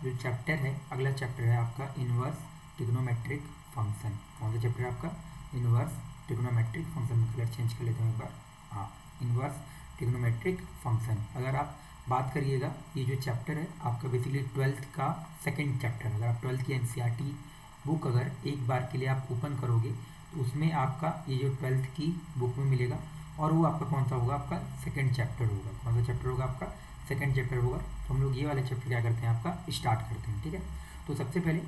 जो चैप्टर है, अगला चैप्टर है आपका इनवर्स ट्रिग्नोमेट्रिक फंक्शन। कौन सा चैप्टर है आपका? Inverse trigonometric function. में कलर चेंज कर लेता हूँ एक बार। हाँ, इनवर्स ट्रिग्नोमेट्रिक फंक्शन। अगर आप बात करिएगा, ये जो चैप्टर है आपका बेसिकली 12th का सेकंड चैप्टर। अगर आप 12th की एनसीईआरटी बुक अगर एक बार के लिए आप ओपन करोगे तो उसमें आपका ये जो 12th की बुक में मिलेगा, और वो आपका कौन सा होगा? आपका सेकंड चैप्टर होगा। कौन सा चैप्टर होगा? आपका सेकंड चैप्टर होगा। तो हम लोग ये वाला चैप्टर क्या करते हैं? आपका स्टार्ट करते हैं। ठीक है, तो सबसे पहले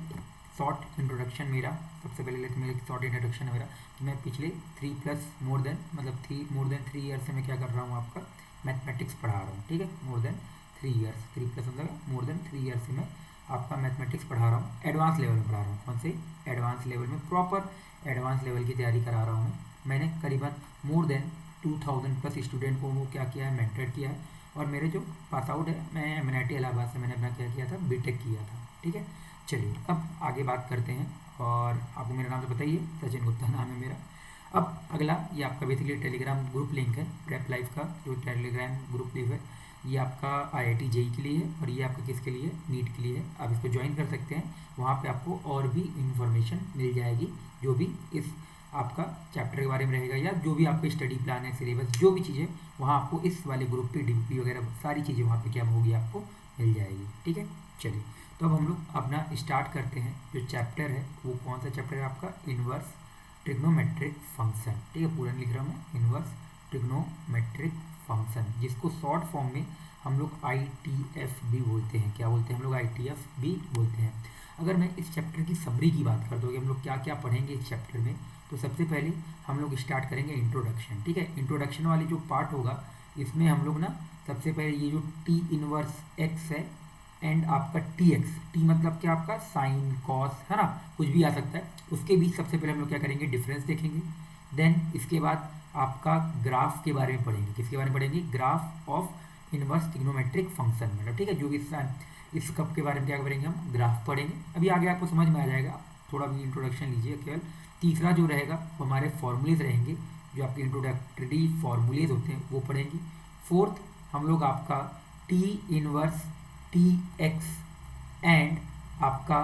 शॉर्ट इंट्रोडक्शन मेरा, सबसे पहले लेते मेरा शॉर्ट इंट्रोडक्शन है मेरा कि मैं पिछले 3 ईयर से मैं क्या कर रहा हूँ? आपका मैथमेटिक्स पढ़ा रहा हूँ। ठीक है, मोर देन 3 ईयर्स, 3+ मतलब मोर देन 3 ईयर से मैं आपका मैथमेटिक्स पढ़ा रहा हूँ। एडवांस लेवल में पढ़ा रहा हूँ। कौन से? एडवांस लेवल में, प्रॉपर एडवांस लेवल की तैयारी करा रहा हूँ। मैंने करीबन मोर देन 2000+ स्टूडेंट को वो क्या किया है? मेंटर किया है। और मेरे जो पास आउट है, मैं एमएनआईटी इलाहाबाद से मैंने अपना क्या किया था? बीटेक किया था। ठीक है, चलिए अब आगे बात करते हैं। और आपको मेरा नाम तो बताइए, सचिन गुप्ता नाम है मेरा। अब अगला ये आपका बेसिकली टेलीग्राम ग्रुप लिंक है, प्रेप लाइफ का जो टेलीग्राम ग्रुप लिंक है, ये आपका आईआईटी जेई के लिए है, और ये आपका किसके लिए? नीट के लिए है। आप इसको ज्वाइन कर सकते हैं। वहाँ पे आपको और भी इंफॉर्मेशन मिल जाएगी, जो भी इस आपका चैप्टर के बारे में रहेगा, या जो भी आपका स्टडी प्लान है, सिलेबस, जो भी चीज़ें, वहाँ आपको इस वाले ग्रुप पे डीपी वगैरह सारी चीज़ें वहाँ पे क्या होगी? आपको मिल जाएगी। ठीक है, चलिए तो अब हम लोग अपना स्टार्ट करते हैं। जो चैप्टर है वो कौन सा चैप्टर है? आपका इनवर्स ट्रिग्नोमेट्रिक फंक्शन। ठीक है, पूरा लिख रहा हूँ मैं, इनवर्स ट्रिग्नोमेट्रिक फंक्शन, जिसको शॉर्ट फॉर्म में हम लोग ITF भी बोलते हैं। क्या बोलते हैं हम लोग? ITF भी बोलते हैं। अगर मैं इस चैप्टर की समरी की बात कर दूँ कि हम लोग क्या क्या पढ़ेंगे इस चैप्टर में, तो सबसे पहले हम लोग स्टार्ट करेंगे इंट्रोडक्शन। ठीक है, इंट्रोडक्शन वाली जो पार्ट होगा, इसमें हम लोग ना सबसे पहले ये जो T इनवर्स x है एंड आपका TX, T मतलब क्या? आपका साइन, कॉस, है ना, कुछ भी आ सकता है। उसके बीच सबसे पहले हम लोग क्या करेंगे? डिफरेंस देखेंगे। देन इसके बाद आपका ग्राफ के बारे में पढ़ेंगे। किसके बारे में पढ़ेंगे? Graph of inverse trigonometric function, मतलब ठीक है, जो भी इस कप के बारे में क्या करेंगे? हम ग्राफ पढ़ेंगे। अभी आगे आपको समझ में आ जाएगा, थोड़ा भी इंट्रोडक्शन लीजिए केवल। तीसरा जो रहेगा वो हमारे फॉर्मूलेज रहेंगे, जो आपके इंट्रोडक्टरी फॉर्मूलेज होते हैं वो पढ़ेंगे। फोर्थ हम लोग आपका T इनवर्स TX एंड आपका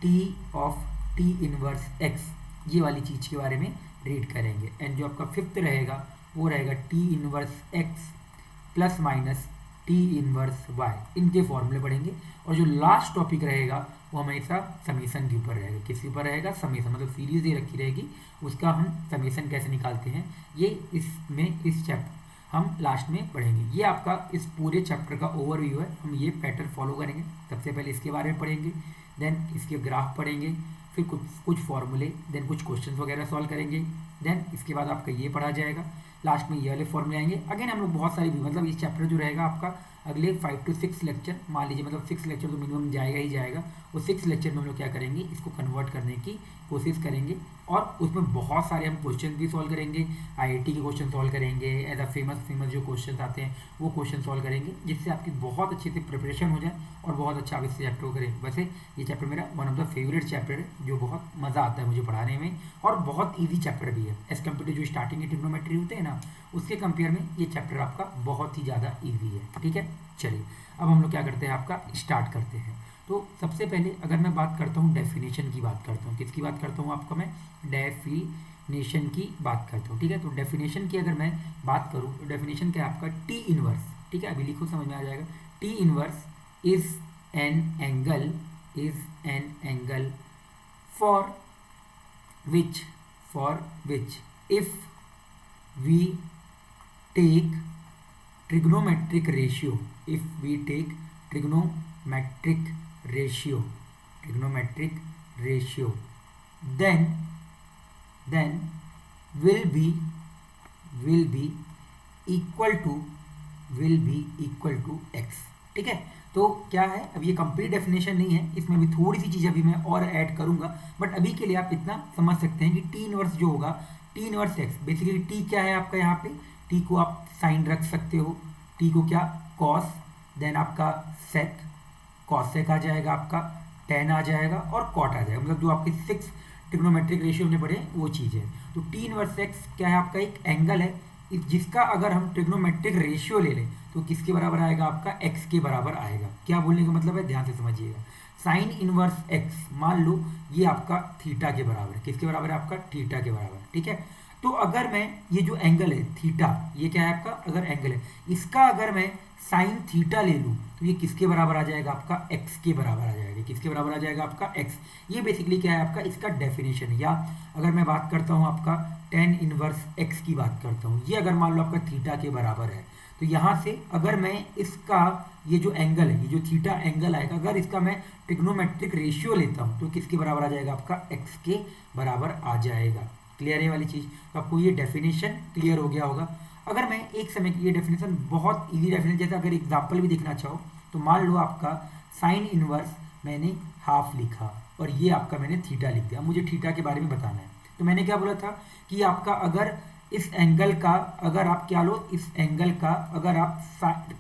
T of T inverse X, ये वाली चीज़ के बारे में रीड करेंगे। एंड जो आपका फिफ्थ रहेगा वो रहेगा T inverse X plus minus T inverse Y, इनके फॉर्मूले पढ़ेंगे। और जो लास्ट टॉपिक रहेगा वो हमेशा समीशन के ऊपर रहेगा। किसके ऊपर रहेगा? समीशन, मतलब सीरीज ये रखी रहेगी, उसका हम समीशन कैसे निकालते हैं, ये इसमें इस चैप्टर हम लास्ट में पढ़ेंगे। ये आपका इस पूरे चैप्टर का ओवरव्यू है। हम ये पैटर्न फॉलो करेंगे। सबसे पहले इसके बारे में पढ़ेंगे, देन इसके ग्राफ पढ़ेंगे, फिर कुछ फॉर्मूले, देन कुछ क्वेश्चन वगैरह सॉल्व करेंगे, देन इसके बाद आपका ये पढ़ा जाएगा। लास्ट में ये वाले फॉर्मूले आएंगे। अगेन हम लोग बहुत सारी भी, मतलब इस चैप्टर जो रहेगा आपका अगले 5 to 6 लेक्चर, मान लीजिए मतलब 6 लेक्चर तो मिनिमम जाएगा ही जाएगा। वो 6 लेक्चर में हम लोग क्या करेंगे? इसको कन्वर्ट करने की कोशिश करेंगे, और उसमें बहुत सारे हम क्वेश्चन भी सॉल्व करेंगे। आईआईटी के क्वेश्चन सॉल्व करेंगे, एज अ फेमस जो क्वेश्चन आते हैं वो क्वेश्चन सॉल्व करेंगे, जिससे आपकी बहुत अच्छे से प्रिपरेशन हो जाए और बहुत अच्छा आप इस चैप्टर को करें। वैसे ये चैप्टर मेरा one of the favourite chapter है, जो बहुत मज़ा आता है मुझे पढ़ाने में, और बहुत ईजी चैप्टर भी है एज कम्पेयर टू जो स्टार्टिंग के ट्रिग्नोमेट्री होते हैं ना, उसके कंपेयर में ये चैप्टर आपका बहुत ही ज़्यादा ईजी है। ठीक है, चलिए अब हम लोग क्या करते हैं? आपका स्टार्ट करते हैं। तो सबसे पहले अगर मैं बात करता हूँ डेफिनेशन की बात करता हूँ, किसकी बात करता हूँ? आपका मैं डेफिनेशन की बात करता हूँ। ठीक है, तो डेफिनेशन की अगर मैं बात करूँ तो डेफिनेशन क्या है आपका? T इनवर्स, ठीक है, अभी लिखो समझ में आ जाएगा। T inverse is an angle for which if we take trigonometric ratio, if we take trigonometric ratio, then will be equal to x। ठीक है, तो क्या है, अब ये कंप्लीट डेफिनेशन नहीं है, इसमें भी थोड़ी सी चीज़ अभी मैं और ऐड करूंगा, बट अभी के लिए आप इतना समझ सकते हैं कि T इनवर्स जो होगा, T inverse x, basically T क्या है आपका? यहाँ पे T को आप साइन रख सकते हो, T को क्या? कॉस, देन आपका सेक, कॉसेक आ जाएगा, आपका टेन आ जाएगा, और कॉट आ जाएगा, मतलब जो आपके 6 ट्रिग्नोमेट्रिक रेशियो हमने पढ़े वो चीज़ है। तो T इनवर्स x क्या है आपका? एक एंगल है जिसका अगर हम ट्रिग्नोमेट्रिक रेशियो ले लें तो किसके बराबर आएगा आपका x के बराबर आएगा। क्या बोलने का मतलब है, ध्यान से समझिएगा। साइन इनवर्स x मान लो ये आपका थीटा के बराबर है। किसके बराबर है आपका, थीटा के बराबर, ठीक है। तो अगर मैं ये जो एंगल है थीटा, ये क्या है आपका अगर एंगल है, इसका अगर मैं साइन थीटा ले लूँ तो ये किसके बराबर आ जाएगा आपका, x के बराबर आ जाएगा। किसके बराबर आ जाएगा आपका x। ये बेसिकली क्या है आपका इसका डेफिनेशन। या अगर मैं बात करता हूँ आपका टेन इनवर्स x की बात करता हूँ, ये अगर मान लो आपका थीटा के बराबर है, तो यहाँ से अगर मैं इसका ये जो एंगल है, ये जो थीटा एंगल आएगा, अगर इसका मैं ट्रिग्नोमेट्रिक रेशियो लेता हूँ तो किसके बराबर आ जाएगा आपका x के बराबर आ जाएगा। क्लियर है वाली चीज़। तो आपको ये डेफिनेशन क्लियर हो गया होगा। अगर मैं एक समय की ये डेफिनेशन बहुत इजी डेफिनेशन, जैसे अगर एग्जांपल भी देखना चाहो तो मान लो आपका साइन इनवर्स मैंने हाफ लिखा और ये आपका मैंने थीटा लिख दिया। मुझे थीटा के बारे में बताना है, तो मैंने क्या बोला था कि आपका अगर इस एंगल का अगर आप क्या लो, इस एंगल का अगर आप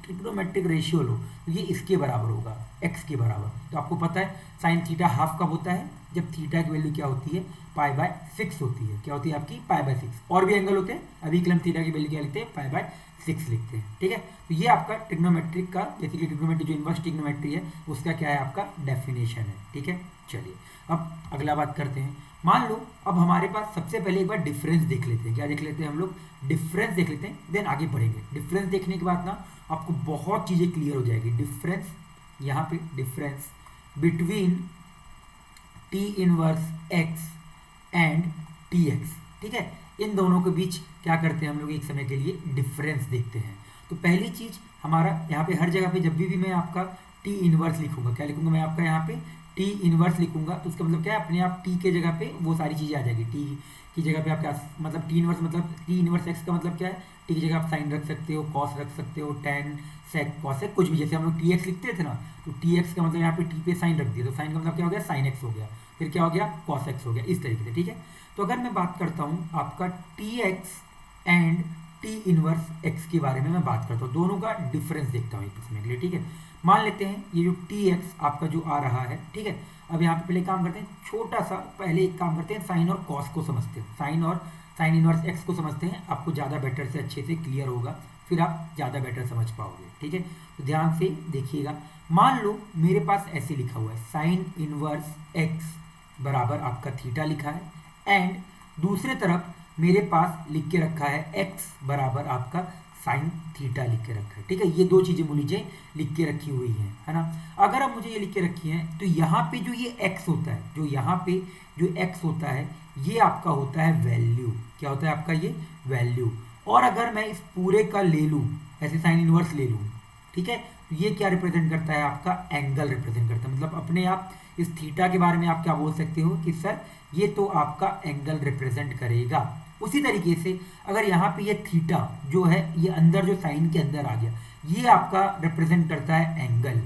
ट्रिग्नोमेट्रिक रेशियो लो तो ये इसके बराबर होगा, x के बराबर। तो आपको पता है साइन थीटा हाफ कब होता है, जब थीटा की वैल्यू क्या होती है, पाई बाय 6 होती है। क्या होती है आपकी, पाई बाय 6। और भी एंगल होते हैं, अभी के हम थीटा की वैल्यू क्या लिखते हैं, पाई बाय 6 लिखते हैं, ठीक है। तो ये आपका ट्रिग्नोमेट्रिक का, बेसिकली ट्रिग्नोमेट्री जो इनवर्स ट्रिग्नोमेट्री है उसका क्या है आपका डेफिनेशन है, ठीक है। चलिए अब अगला बात करते हैं। मान लो अब हमारे पास सबसे पहले एक बार डिफरेंस देख लेते हैं। क्या देख लेते हैं हम लोग, डिफरेंस देख लेते हैं, देन आगे बढ़ेंगे। डिफरेंस देखने के बाद ना आपको बहुत चीज़ें क्लियर हो जाएगी। डिफरेंस, यहाँ पे difference between T inverse x and T x, ठीक है। इन दोनों के बीच क्या करते हैं हम लोग, एक समय के लिए डिफरेंस देखते हैं। तो पहली चीज़ हमारा यहाँ पे हर जगह पे जब भी मैं आपका टी इनवर्स लिखूंगा, क्या लिखूंगा मैं आपका यहाँ पे टी इनवर्स लिखूंगा, तो उसका मतलब क्या है, अपने आप टी के जगह पे वो सारी चीज़ें आ जाएगी। टी की जगह पे आप क्या मतलब टी इनवर्स, मतलब टी इनवर्स एक्स का मतलब क्या है, टी की जगह आप साइन रख सकते हो, कॉस रख सकते हो, टेन सेक कॉसेक कुछ भी। जैसे हम लोग टी एक्स लिखते थे ना, तो टी एक्स का मतलब यहाँ पे टी पे साइन रख दिया, तो साइन का मतलब क्या हो गया, साइन एक्स हो गया, फिर क्या हो गया, कॉस एक्स हो गया, इस तरीके से, ठीक है। तो अगर मैं बात करता हूँ आपका T x and T inverse x के बारे में मैं बात करता हूँ, दोनों का डिफरेंस देखता हूँ एक समय के लिए, ठीक है। मान लेते हैं ये जो टी एक्स आपका जो आ रहा है, ठीक है। अब यहाँ पे पहले काम करते हैं, छोटा सा पहले एक काम करते हैं, साइन और कॉस को समझते हैं, साइन और साइन इनवर्स एक्स को समझते हैं, आपको ज़्यादा बेटर से अच्छे से क्लियर होगा, फिर आप ज़्यादा बेटर समझ पाओगे, ठीक है। तो ध्यान से देखिएगा। मान लो मेरे पास ऐसे लिखा हुआ है, साइन इनवर्स एक्स बराबर आपका थीटा लिखा है, एंड दूसरे तरफ मेरे पास लिख के रखा है एक्स बराबर आपका साइन थीटा लिख के रखा है, ठीक है। ये दो चीज़ें मुझे लिख के रखी हुई हैं, है ना। अगर अब मुझे ये लिख के रखी हैं तो यहाँ पे जो ये x होता है, जो यहाँ पे जो x होता है, ये आपका होता है वैल्यू। क्या होता है आपका ये वैल्यू। और अगर मैं इस पूरे का ले लूँ, ऐसे साइन इनवर्स ले लूँ, ठीक है, तो ये क्या रिप्रेजेंट करता है आपका एंगल रिप्रेजेंट करता है। मतलब अपने आप इस थीटा के बारे में आप क्या बोल सकते हो कि सर ये तो आपका एंगल रिप्रेजेंट करेगा। उसी तरीके से अगर यहाँ पे ये थीटा जो है, ये अंदर जो साइन के अंदर आ गया, ये आपका रिप्रेजेंट करता है एंगल,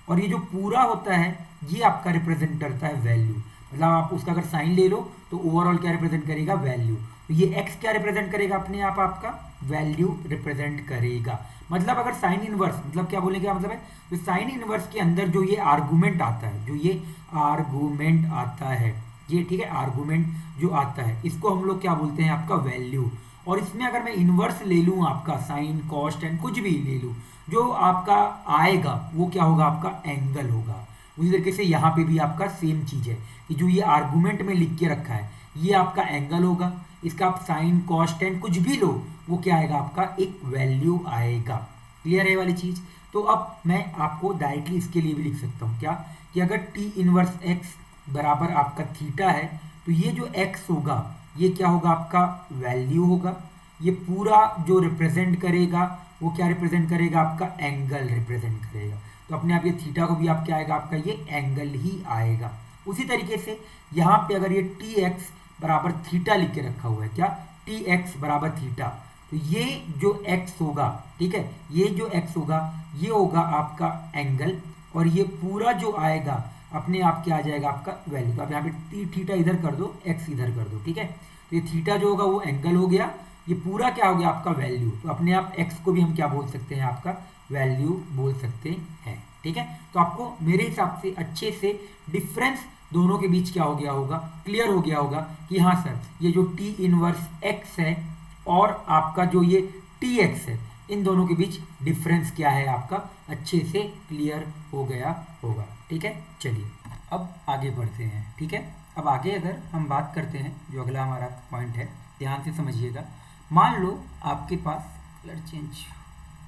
और ये जो पूरा होता है ये आपका रिप्रेजेंट करता है वैल्यू। मतलब आप उसका अगर साइन ले लो तो ओवरऑल क्या रिप्रेजेंट करेगा, वैल्यू। तो ये एक्स क्या रिप्रेजेंट करेगा, अपने आप आपका वैल्यू रिप्रेजेंट करेगा। मतलब अगर साइन इनवर्स, मतलब क्या बोलेंगे क्या मतलब है, तो साइन इनवर्स के अंदर जो ये आर्गूमेंट आता है, जो ये आर्गूमेंट आता है, ये ठीक है, आर्गूमेंट जो आता है, इसको हम लोग क्या बोलते हैं आपका वैल्यू। और इसमें अगर मैं इनवर्स ले लूँ आपका साइन कॉस टेन कुछ भी ले लूँ, जो आपका आएगा वो क्या होगा, आपका एंगल होगा। उसी तरीके से यहाँ पे भी आपका सेम चीज़ है कि जो ये आर्गूमेंट में लिख के रखा है ये आपका एंगल होगा, इसका आप साइन कॉस टेन कुछ भी लो वो क्या आएगा, आपका एक वैल्यू आएगा। क्लियर है वाली चीज़। तो अब मैं आपको डायरेक्टली इसके लिए भी लिख सकता हूँ क्या, कि अगर टी इनवर्स एक्स बराबर आपका थीटा है, तो ये जो x होगा ये क्या होगा, आपका वैल्यू होगा। ये पूरा जो रिप्रेजेंट करेगा वो क्या रिप्रेजेंट करेगा, आपका एंगल रिप्रेजेंट करेगा। तो अपने आप ये थीटा को भी आप क्या आएगा, आपका ये एंगल ही आएगा। उसी तरीके से यहाँ पे अगर ये टी एक्स बराबर थीटा लिख के रखा हुआ है, क्या टी एक्स बराबर थीटा, तो ये जो x होगा, ठीक है, ये जो x होगा ये होगा आपका एंगल, और ये पूरा जो आएगा अपने आप क्या आ जाएगा, आपका वैल्यू। तो आप यहाँ पे थीटा इधर कर दो, x इधर कर दो, ठीक है। तो ये थीटा जो होगा वो एंगल हो गया, ये पूरा क्या हो गया, आपका वैल्यू। तो अपने आप x को भी हम क्या बोल सकते हैं, आपका वैल्यू बोल सकते हैं, ठीक है। तो आपको मेरे हिसाब से अच्छे से डिफरेंस दोनों के बीच क्या हो गया होगा, क्लियर हो गया होगा कि हाँ सर ये जो टी इनवर्स x है और आपका जो ये टी एक्स है, इन दोनों के बीच डिफरेंस क्या है आपका अच्छे से क्लियर हो गया होगा। ठीक है, चलिए अब आगे बढ़ते हैं। ठीक है, अब आगे अगर हम बात करते हैं, जो अगला हमारा पॉइंट है, ध्यान से समझिएगा। मान लो आपके पास कलर चेंज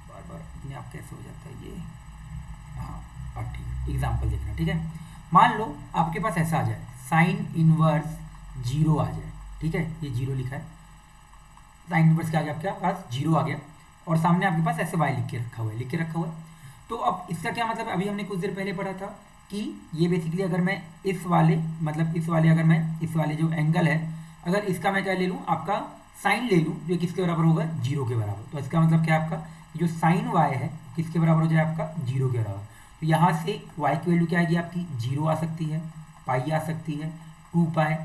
बार बार अपने आप कैसे हो जाता है ये, हाँ ठीक है, एग्जाम्पल देखना। ठीक है, मान लो आपके पास ऐसा आ जाए, साइन इनवर्स 0 आ जाए। ठीक है, ये 0 लिखा है, साइन इनवर्स क्या आ गया आपके पास 0 आ गया, और सामने आपके पास ऐसे वाई लिख के रखा हुआ है, तो अब इसका क्या मतलब, अभी हमने कुछ देर पहले पढ़ा था कि ये बेसिकली अगर मैं इस वाले अगर मैं इस वाले जो एंगल है, अगर इसका मैं क्या ले लूँ, आपका साइन ले लूँ, जो किसके बराबर होगा 0 के बराबर। तो इसका मतलब क्या है, आपका जो साइन वाई है किसके बराबर हो जाए, आपका 0 के बराबर। तो यहाँ से वाई की वैल्यू क्या आएगी आपकी 0 आ सकती है, पाई आ सकती है, 2 पाई,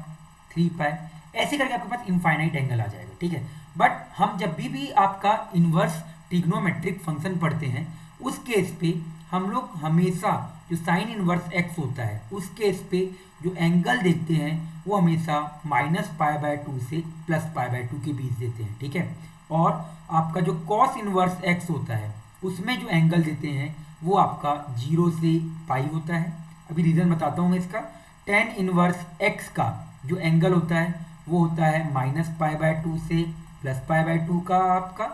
3 पाई, ऐसे करके आपके पास इनफाइनाइट एंगल आ जाएगा। ठीक है, बट हम जब भी आपका इनवर्स ट्रिग्नोमेट्रिक फंक्शन पढ़ते हैं, उस केस पे हम लोग हमेशा जो साइन इनवर्स एक्स होता है, उस केस पे जो एंगल देखते हैं वो हमेशा -π/2 से +π/2 के बीच देते हैं। ठीक है, और आपका जो कॉस इनवर्स एक्स होता है, उसमें जो एंगल देते हैं वो आपका 0 से पाई होता है। अभी रीज़न बताता हूँ मैं इसका। tan इनवर्स एक्स का जो एंगल होता है वो होता है -π/2 से +π/2 का। आपका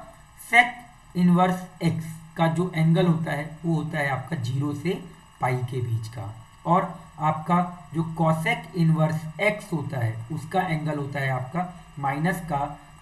सेक इनवर्स एक्स का जो एंगल होता है वो होता है आपका 0 से पाई के बीच का, और आपका जो कॉसेक इनवर्स एक्स होता है उसका एंगल होता है आपका माइनस का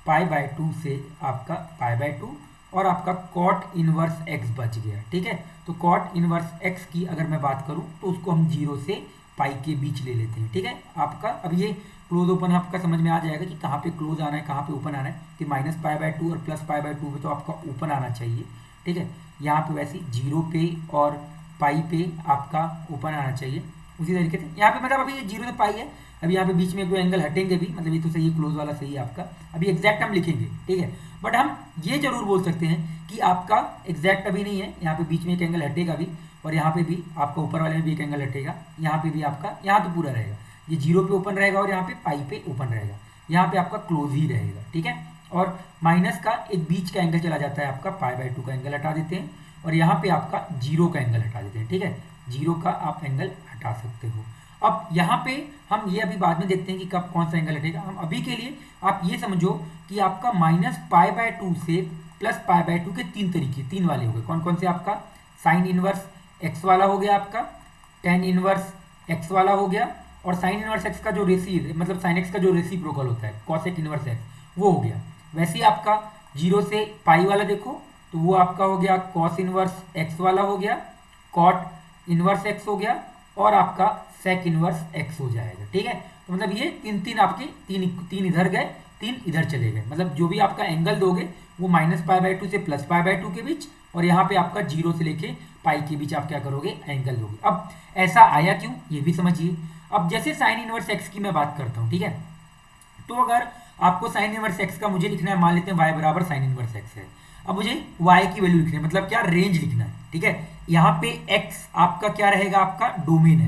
π/2 से आपका π/2, और आपका कॉट इनवर्स एक्स बच गया। ठीक है, तो कॉट इनवर्स एक्स की अगर मैं बात करूं तो उसको हम 0 से पाई के बीच ले लेते हैं। ठीक है, आपका अब ये क्लोज ओपन आपका समझ में आ जाएगा कि कहाँ पे क्लोज आना है, कहाँ पे ओपन आना है, कि -π/2 और +π/2 पे तो आपका ओपन आना चाहिए। ठीक है, यहाँ पे वैसे 0 पे और पाई पे आपका ओपन आना चाहिए। उसी तरीके से यहाँ पे मतलब अभी ये 0 से पाई है, अभी यहाँ पे बीच में कोई एंगल हटेंगे भी, मतलब ये तो सही है, क्लोज वाला सही है आपका। अभी एग्जैक्ट हम लिखेंगे, ठीक है, बट हम ये जरूर बोल सकते हैं कि आपका एग्जैक्ट अभी नहीं है, यहाँ पे बीच में एक एंगल हटेगा भी, और यहाँ पे भी आपका ऊपर वाले में भी एक एंगल हटेगा, यहाँ पे भी आपका, यहाँ तो पूरा रहेगा, ये 0 पे ओपन रहेगा और यहाँ पे पाई पे ओपन रहेगा, यहाँ पे आपका क्लोज ही रहेगा। ठीक है, और माइनस का एक बीच का एंगल चला जाता है आपका, π/2 का एंगल हटा देते हैं, और यहाँ पे आपका 0 का एंगल हटा देते हैं। ठीक है, 0 का आप एंगल हटा सकते हो। अब यहाँ पे हम ये अभी बाद में देखते हैं कि कब कौन सा एंगल हटेगा। हम अभी के लिए आप ये समझो कि आपका -π/2 से +π/2 के 3 तरीके, 3 वाले हो गए। कौन कौन से, आपका साइन इनवर्स एक्स वाला हो गया, आपका tan इनवर्स एक्स वाला हो गया, और साइन इनवर्स एक्स का जो मतलब साइन एक्स का जो रेसिप्रोकल होता है कॉसेक इनवर्स एक्स, वो हो गया। वैसे ही आपका 0 से पाई वाला देखो तो वो आपका हो गया कॉस इनवर्स एक्स वाला हो गया, कॉट इनवर्स एक्स हो गया, और आपका सेक इनवर्स एक्स हो जाएगा। ठीक है, तो मतलब ये तीन आपके तीन इधर गए, 3 इधर चले गए, मतलब जो भी आपका एंगल दोगे वो -π/2 से +π/2 के बीच, और यहाँ पे आपका 0 से लेके पाई के बीच आप क्या करोगे, एंगल दोगे। अब ऐसा आया क्यों ये भी समझिए। अब जैसे साइन इनवर्स एक्स की मैं बात करता हूँ, ठीक है, तो अगर आपको साइन इनवर्स एक्स का मुझे लिखना है, मान लेते हैं y बराबर साइन इनवर्स एक्स है, अब मुझे y की वैल्यू लिखनी है, मतलब क्या, रेंज लिखना है। ठीक है, यहाँ पे x आपका क्या रहेगा, आपका डोमेन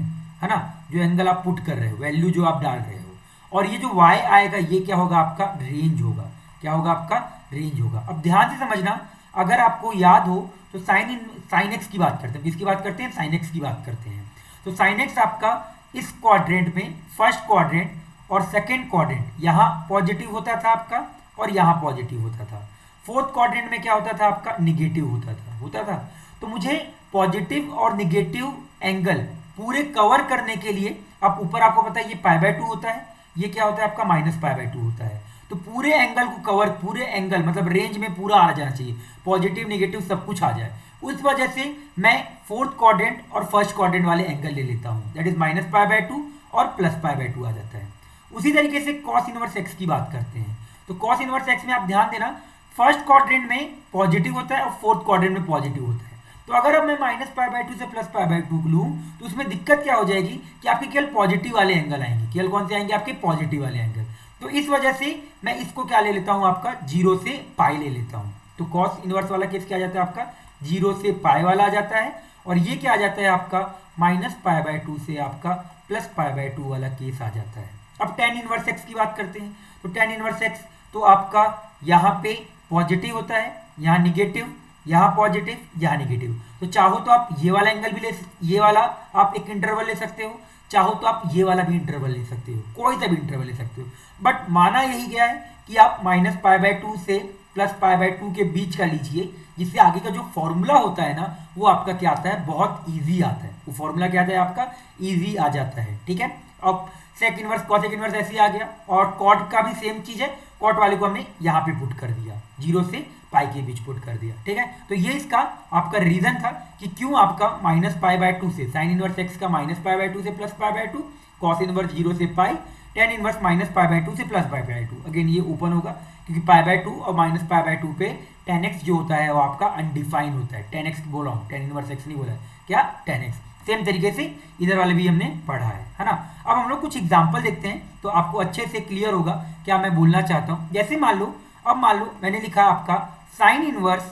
है ना, जो एंगल आप पुट कर रहे हो, वैल्यू जो आप डाल रहे हो, और ये जो y आएगा ये क्या होगा, आपका रेंज होगा। क्या होगा, आपका रेंज होगा। अब ध्यान से समझना, अगर आपको याद हो तो साइन एक्स की बात करते हैं, किसकी बात करते हैं, साइन एक्स की बात करते हैं। तो साइन एक्स आपका इस क्वाड्रेंट में, फर्स्ट क्वाड्रेंट और सेकेंड क्वाड्रेंट, यहाँ पॉजिटिव होता था आपका और यहाँ पॉजिटिव होता था। फोर्थ क्वाड्रेंट में क्या होता था, आपका निगेटिव होता था। तो मुझे पॉजिटिव और निगेटिव एंगल पूरे कवर करने के लिए, अब ऊपर आपको पता है ये π/2 होता है, ये क्या होता है आपका -π/2 होता है, तो पूरे एंगल को कवर, पूरे एंगल मतलब रेंज में पूरा आ जाना चाहिए, पॉजिटिव निगेटिव सब कुछ आ जाए। उस वजह से मैं फोर्थ क्वाड्रेंट और फर्स्ट क्वाड्रेंट वाले एंगल ले लेता हूँ, दैट इज -π/2 और +π/2 आ जाता है। उसी तरीके से कॉस इनवर्स एक्स की बात करते हैं, तो कॉस इनवर्स एक्स में आप ध्यान देना, फर्स्ट क्वाड्रेंट में पॉजिटिव होता है और फोर्थ क्वाड्रेंट में पॉजिटिव होता है। तो अगर अब मैं -π/2 से +π/2 लूँ तो उसमें दिक्कत क्या हो जाएगी कि आपके केवल पॉजिटिव वाले एंगल आएंगे। केवल कौन से आएंगे, आपके पॉजिटिव वाले एंगल। तो इस वजह से मैं इसको क्या ले लेता हूँ, आपका 0 से पाई ले लेता हूँ। तो कॉस इनवर्स वाला केस क्या आ जाता है, आपका 0 से पाई वाला आ जाता है, और ये क्या आ जाता है आपका -π/2 से आपका +π/2 वाला केस आ जाता है। अब tan इनवर्स एक्स की बात करते हैं, तो tan इनवर्स एक्स तो आपका यहाँ पे पॉजिटिव होता है, यहाँ निगेटिव, यहाँ पॉजिटिव, यहाँ निगेटिव। तो चाहो तो आप ये वाला एंगल भी ये वाला आप एक इंटरवल ले सकते हो, चाहो तो आप ये वाला भी इंटरवल ले सकते हो, कोई सा भी इंटरवल ले सकते हो। बट माना यही गया है कि आप -π/2 से +π/2 के बीच का लीजिए, जिससे आगे का जो फॉर्मूला होता है ना वो आपका क्या आता है, बहुत ईजी आता है। वो फॉर्मूला क्या आता है आपका, ईजी आ जाता है। ठीक है, अब सेक इनवर्स कॉसेक इनवर्स ऐसे ही आ गया, और कॉट का भी सेम चीज है, कॉट वाले को हमने यहाँ पे पुट कर दिया, 0 से पाई के बीच पुट कर दिया। ठीक है, तो ये इसका आपका रीजन था कि क्यों आपका -π/2 से साइन इनवर्स एक्स का -π/2 से +π/2, कॉस इनवर्स 0 से पाई, टेन इनवर्स -π/2 से +π/2। अगेन ये ओपन होगा क्योंकि π/2 और -π/2 पे tan x जो होता है वो आपका अनडिफाइन होता है। tan x बोला हूँ, tan इनवर्स x नहीं बोला है, क्या tan x। सेम तरीके से इधर वाले भी हमने पढ़ा है ना। अब हम लोग कुछ एग्जांपल देखते हैं तो आपको अच्छे से क्लियर होगा क्या मैं बोलना चाहता हूँ। जैसे मान लो मैंने लिखा आपका साइन इनवर्स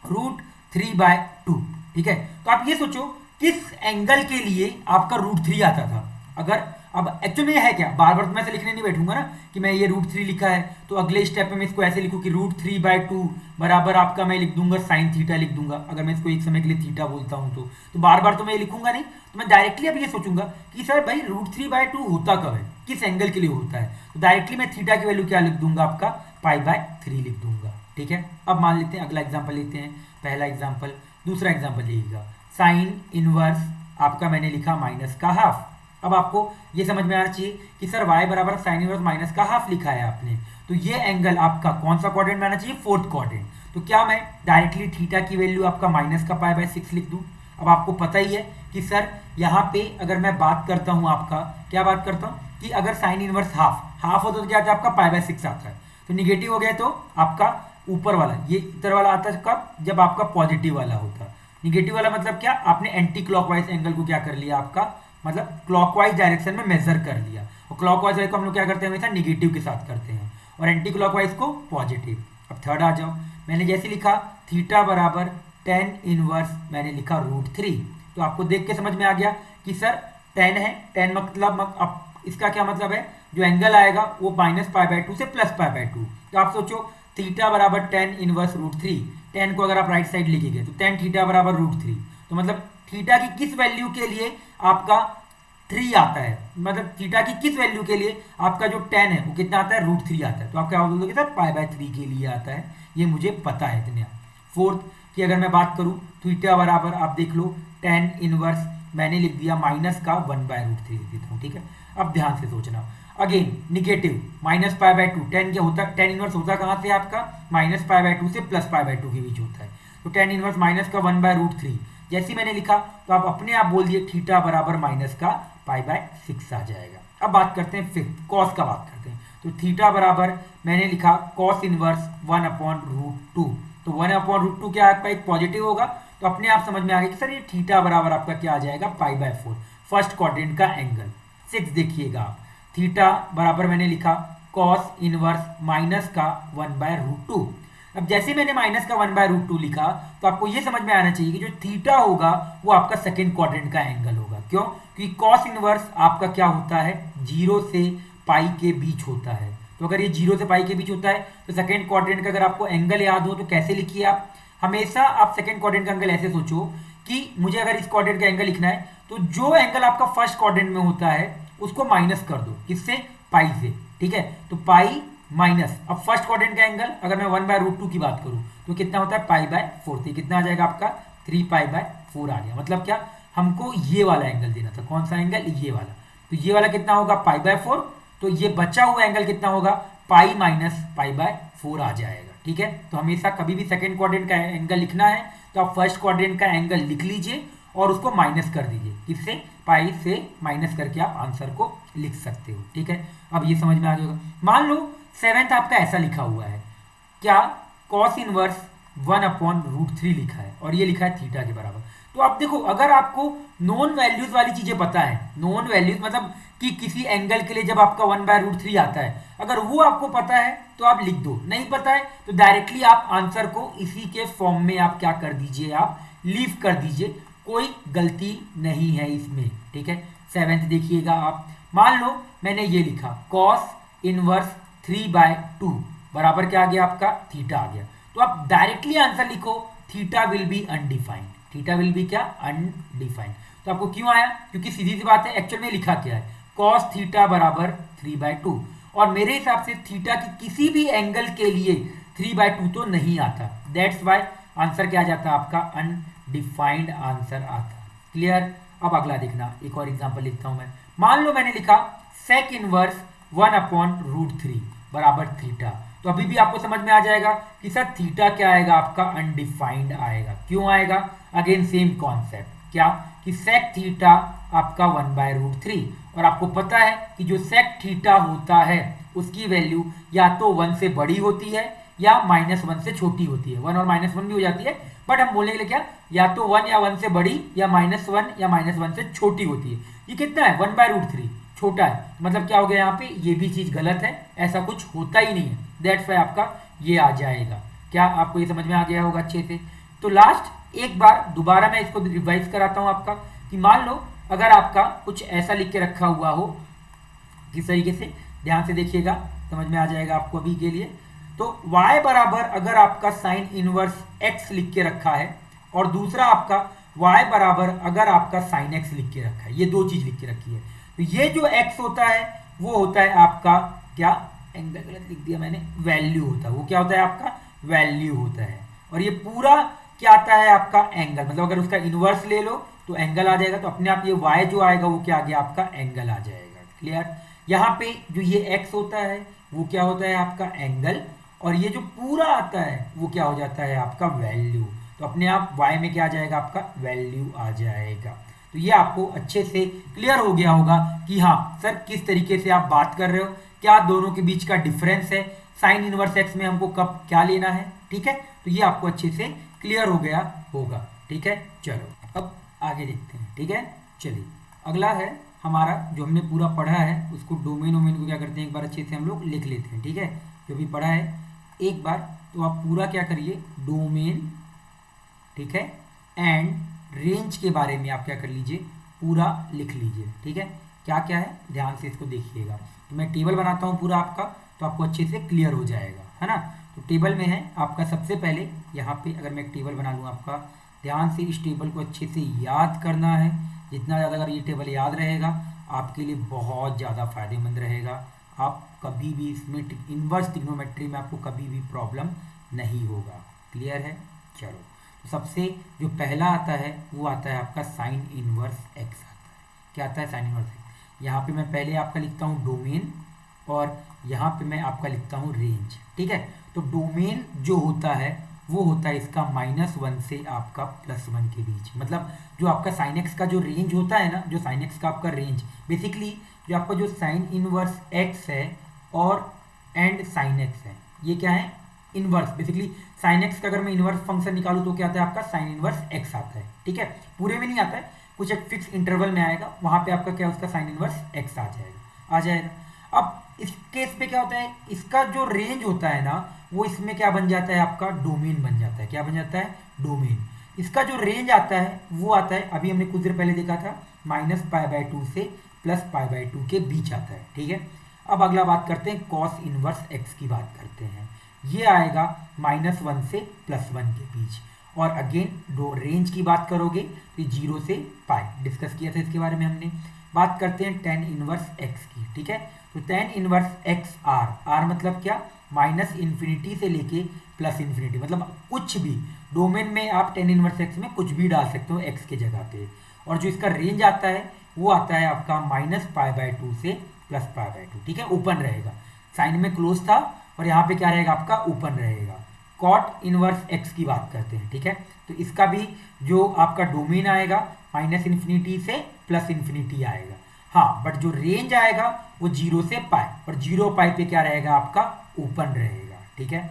√3/2। ठीक है, तो आप ये सोचो किस एंगल के लिए आपका √3 आता था। अगर अब एक्चुअल में है क्या, बार बार तो मैं ऐसे लिखने नहीं बैठूंगा ना कि मैं ये √3 लिखा है तो अगले स्टेप में मैं इसको ऐसे लिखूं कि √3/2 बराबर आपका मैं लिख दूंगा साइन थीटा लिख दूंगा। अगर मैं इसको एक समय के लिए थीटा बोलता हूं तो बार बार तो मैं ये लिखूंगा नहीं, तो मैं डायरेक्टली अब ये सोचूंगा कि सर भाई √3/2 होता कब है, किस एंगल के लिए होता है। तो डायरेक्टली मैं थीटा की वैल्यू क्या लिख दूंगा, आपका π/3 लिख दूंगा। ठीक है, अब मान लेते हैं अगला एग्जाम्पल लेते हैं, पहला एग्जाम्पल। दूसरा एग्जाम्पल लिखिएगा, साइन इनवर्स आपका मैंने लिखा -½ अब आपको ये समझ में आना चाहिए कि सर y बराबर साइन इनवर्स -½ लिखा है आपने, तो ये एंगल आपका कौन सा क्वाड्रेंट में आना चाहिए, फोर्थ क्वाड्रेंट। तो क्या मैं डायरेक्टली थीटा की वैल्यू आपका -π/6 लिख दूं। अब आपको पता ही है कि सर यहाँ पे अगर मैं बात करता हूँ, आपका क्या बात करता हूँ कि अगर साइन इनवर्स हाफ होता तो क्या आता है आपका π/6 आता है। तो निगेटिव हो गया तो आपका ऊपर वाला ये इधर वाला आता है कब, जब आपका पॉजिटिव वाला होता। निगेटिव वाला मतलब क्या, आपने एंटी क्लॉकवाइज एंगल को क्या कर लिया, आपका मतलब क्लॉकवाइज डायरेक्शन में मेजर कर लिया। और क्लॉकवाइज को हम लोग क्या करते हैं, हमेशा निगेटिव के साथ करते हैं, और एंटी क्लॉकवाइज को पॉजिटिव। अब थर्ड आ जाओ, मैंने जैसे लिखा थीटा बराबर tan इनवर्स मैंने लिखा √3। तो आपको देख के समझ में आ गया कि सर tan है, tan मतलब अब इसका क्या मतलब है, जो एंगल आएगा वो -π/2 से +π/2। तो आप सोचो थीटा बराबर tan इनवर्स √3, tan को अगर आप राइट साइड लिखेंगे तो tan थीटा बराबर √3। तो मतलब थीटा की किस वैल्यू के लिए आपका 3 आता है, मतलब थीटा की किस वैल्यू के लिए आपका जो tan है वो कितना आता है, √3 आता है। तो आप क्या बोलोगे सर π/3 के लिए आता है, ये मुझे पता है इतने। फोर्थ की अगर मैं बात करूं, थीटा बराबर आप देख लो tan इनवर्स मैंने लिख दिया -1/√3 लिख देता हूँ। ठीक है, अब ध्यान से सोचना, अगेन निगेटिव -π/2, tan क्या होता है, tan इनवर्स होता कहाँ से आपका -π/2 से +π/2 के बीच होता है। तो tan इनवर्स -1/√3 जैसे मैंने लिखा तो आप अपने आप बोल दिए थीटा बराबर -π/6 आ जाएगा। अब बात करते हैं फिफ्थ, कॉस का बात करते हैं। तो थीटा बराबर मैंने लिखा कॉस इनवर्स 1/√2। तो 1/√2 क्या आपका एक पॉजिटिव होगा, तो अपने आप समझ में आ गया कि सर ये थीटा बराबर आपका क्या आ जाएगा, π/4, फर्स्ट क्वाड्रेंट का एंगल। 6 देखिएगा आप, थीटा बराबर मैंने लिखा कॉस इनवर्स -1/√2। अब जैसे मैंने -1/√2 लिखा तो आपको ये समझ में आना चाहिए कि जो थीटा होगा वो आपका सेकेंड क्वाड्रेंट का एंगल होगा। क्यों, क्योंकि कॉस इनवर्स आपका क्या होता है, 0 से पाई के बीच होता है। तो अगर ये 0 से पाई के बीच होता है तो सेकेंड क्वाड्रेंट का अगर आपको एंगल याद हो तो कैसे लिखिए आप, हमेशा आप सेकेंड क्वाड्रेंट का एंगल ऐसे सोचो कि मुझे अगर इस क्वाड्रेंट का एंगल लिखना है तो जो एंगल आपका फर्स्ट क्वाड्रेंट में होता है उसको माइनस कर दो, किससे, पाई से। ठीक है, तो पाई माइनस, अब फर्स्ट क्वाड्रेंट का एंगल अगर मैं 1/√2 की बात करूं तो कितना होता है, π/4। तो कितना आ जाएगा आपका 3π/4 आ गया। मतलब क्या, हमको ये वाला एंगल देना था, कौन सा एंगल, ये वाला। तो ये वाला कितना होगा, π/4। तो ये बचा हुआ एंगल कितना होगा, पाई माइनस π/4 आ जाएगा। ठीक है, तो हमेशा कभी भी सेकेंड क्वाड्रेंट का एंगल लिखना है तो आप फर्स्ट क्वाड्रेंट का एंगल लिख लीजिए और उसको माइनस कर दीजिए, किससे, पाई से माइनस करके आप आंसर को लिख सकते हो। ठीक है, अब ये समझ में आ गया होगा। मान लो सेवेंथ आपका ऐसा लिखा हुआ है, क्या, कॉस इनवर्स 1/√3 लिखा है और ये लिखा है थीटा के बराबर। तो आप देखो, अगर आपको नॉन वैल्यूज वाली चीजें पता है, नॉन वैल्यूज मतलब कि किसी एंगल के लिए जब आपका 1/√3 आता है, अगर वो आपको पता है तो आप लिख दो, नहीं पता है तो डायरेक्टली आप आंसर को इसी के फॉर्म में आप क्या कर दीजिए, आप लीव कर दीजिए, कोई गलती नहीं है इसमें। ठीक है, सेवेंथ देखिएगा आप, मान लो मैंने ये लिखा कॉस इनवर्स 3/2 बराबर क्या आ गया आपका थीटा आ गया। तो आप डायरेक्टली आंसर लिखो theta will be undefined, theta will be क्या अनडिफाइंड। तो आपको क्यों आया, क्योंकि सीधी सी बात है एक्चुअल में लिखा क्या है कॉस थीटा बराबर 3/2 और मेरे हिसाब से थीटा की किसी भी एंगल के लिए 3/2 तो नहीं आता, दैट्स वाई आंसर क्या आ जाता आपका अनडिफाइंड आंसर आता। क्लियर। अब अगला देखना, एक और एग्जांपल लिखता हूं मैं। मान लो मैंने लिखा सेक इनवर्स 1/√3 बराबर थीटा। तो अभी भी आपको समझ में आ जाएगा कि सर थीटा क्या आएगा आपका अनडिफाइंड आएगा। क्यों आएगा, अगेन सेम कॉन्सेप्ट, क्या कि सेक थीटा आपका 1/√3 और आपको पता है कि जो सेक थीटा होता है उसकी वैल्यू या तो 1 से बड़ी होती है या -1 से छोटी होती है। 1 और -1 भी हो जाती है, बट हम बोलने के लिए क्या या तो 1 या 1 से बड़ी या -1 या -1 से छोटी होती है। ये कितना है 1/√3 छोटा है, मतलब क्या हो गया यहाँ पे ये भी चीज गलत है, ऐसा कुछ होता ही नहीं है, दैट्स वाई आपका ये आ जाएगा। क्या आपको ये समझ में आ गया होगा अच्छे से। तो लास्ट एक बार दोबारा मैं इसको रिवाइज कराता हूँ आपका, कि मान लो अगर आपका कुछ ऐसा लिख के रखा हुआ हो, किस तरीके से ध्यान से देखिएगा समझ में आ जाएगा आपको अभी के लिए। तो y बराबर अगर आपका साइन इनवर्स x लिख के रखा है और दूसरा आपका y बराबर अगर आपका साइन x लिख के रखा है, ये दो चीज लिख के रखी है। तो ये जो x होता है वो होता है आपका क्या, एंगल गलत लिख दिया मैंने, वैल्यू होता है, वो क्या होता है आपका वैल्यू होता है। और ये पूरा क्या आता है आपका एंगल, मतलब अगर उसका इनवर्स ले लो तो एंगल आ जाएगा, तो अपने आप ये y जो आएगा वो क्या आ गया आपका एंगल आ जाएगा। क्लियर। यहाँ पे जो ये x होता है वो क्या होता है आपका एंगल, और ये जो पूरा आता है वो क्या हो जाता है आपका वैल्यू। तो अपने आप y में क्या आ जाएगा आपका वैल्यू आ जाएगा। तो ये आपको अच्छे से क्लियर हो गया होगा कि हाँ सर किस तरीके से आप बात कर रहे हो, क्या दोनों के बीच का डिफरेंस है, साइन इनवर्स एक्स में हमको कब क्या लेना है। ठीक है, तो ये आपको अच्छे से क्लियर हो गया होगा। ठीक है, चलो अब आगे देखते हैं। ठीक है, चलिए अगला है हमारा जो हमने पूरा पढ़ा है उसको डोमेन वोमेन को क्या करते हैं एक बार अच्छे से हम लोग लिख लेते हैं। ठीक है, जो भी पढ़ा है एक बार तो आप पूरा क्या करिए डोमेन, ठीक है, एंड रेंज के बारे में आप क्या कर लीजिए पूरा लिख लीजिए। ठीक है, क्या क्या है ध्यान से इसको देखिएगा। तो मैं टेबल बनाता हूँ पूरा आपका, तो आपको अच्छे से क्लियर हो जाएगा, है ना। तो टेबल में है आपका सबसे पहले यहाँ पे अगर मैं एक टेबल बना लूँ आपका, ध्यान से इस टेबल को अच्छे से याद करना है। जितना ज़्यादा अगर ये टेबल याद रहेगा आपके लिए बहुत ज़्यादा फायदेमंद रहेगा। आप कभी भी इसमें इनवर्स ट्रिग्नोमेट्री में आपको कभी भी प्रॉब्लम नहीं होगा। क्लियर है, चलो तो सबसे जो पहला आता है वो आता है आपका साइन इनवर्स एक्स आता है। क्या आता है साइन इनवर्स एक्स। यहाँ पे मैं पहले आपका लिखता हूँ डोमेन और यहाँ पे मैं आपका लिखता हूँ रेंज। ठीक है, तो डोमेन जो होता है वो होता है इसका -1 से आपका +1 के बीच, मतलब जो आपका साइन एक्स का जो रेंज होता है ना, जो साइन एक्स का आपका रेंज बेसिकली जो आपका जो साइन इनवर्स एक्स है और एंड साइन एक्स है, ये क्या है इनवर्स। बेसिकली साइन एक्स का अगर मैं इनवर्स फंक्शन निकालूं तो क्या आता है आपका साइन इनवर्स एक्स आता है। ठीक है, पूरे में नहीं आता है, कुछ एक फिक्स इंटरवल में आएगा, वहां पे आपका क्या उसका साइन इनवर्स एक्स आ जाएगा। अब इस केस पे क्या होता है, इसका जो रेंज होता है ना वो इसमें क्या बन जाता है आपका डोमेन बन जाता है। क्या बन जाता है डोमेन। इसका जो रेंज आता है वो आता है, अभी हमने कुछ देर पहले देखा था -π/2 से +π/2 के बीच आता है। ठीक है, अब अगला बात करते हैं कॉस इनवर्स एक्स की बात करते हैं। ये आएगा -1 से +1 के बीच, और अगेन दो रेंज की बात करोगे तो 0 से π डिस्कस किया था इसके बारे में हमने। बात करते हैं tan इनवर्स एक्स की। ठीक है, तो tan इनवर्स एक्स आर मतलब क्या -∞ से लेके +∞, मतलब कुछ भी डोमेन में आप tan इनवर्स एक्स में कुछ भी डाल सकते हो एक्स के जगह पे। और जो इसका रेंज आता है वो आता है आपका -π/2 से +π/2। ठीक है, ओपन रहेगा, साइन में क्लोज था और यहाँ पे क्या रहेगा आपका ओपन रहेगा। कॉट इनवर्स एक्स की बात करते हैं। ठीक है, तो इसका भी जो आपका डोमेन आएगा -∞ से +∞ आएगा। हाँ, बट जो रेंज आएगा वो 0 से π, और 0 π पे क्या रहेगा आपका ओपन रहेगा। ठीक है,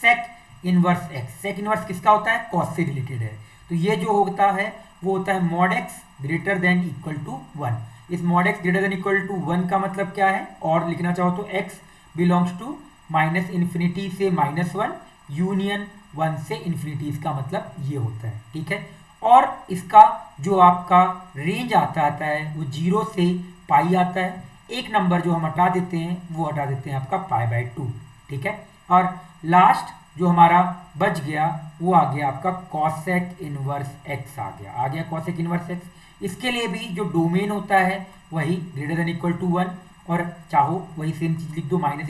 sec inverse x, sec inverse किसका होता है कॉस से रिलेटेड है। तो ये जो होता है वो होता है mod x greater than equal to 1। इस mod x greater than equal to 1 का मतलब क्या है, और लिखना चाहो तो x बिलोंग्स टू -∞ से -1 यूनियन 1 से ∞, इसका मतलब ये होता है। ठीक है, और इसका जो आपका रेंज आता है वो 0 से π आता है, एक नंबर जो हम हटा देते हैं वो हटा देते हैं आपका π/2, ठीक है। और लास्ट जो हमारा बच गया वो आ गया आपका कॉसेक इनवर्स एक्स आ गया कॉसेक इनवर्स एक्स। इसके लिए भी जो डोमेन होता है वही >= 1 और चाहो वही सेम चीज लिख दो, -∞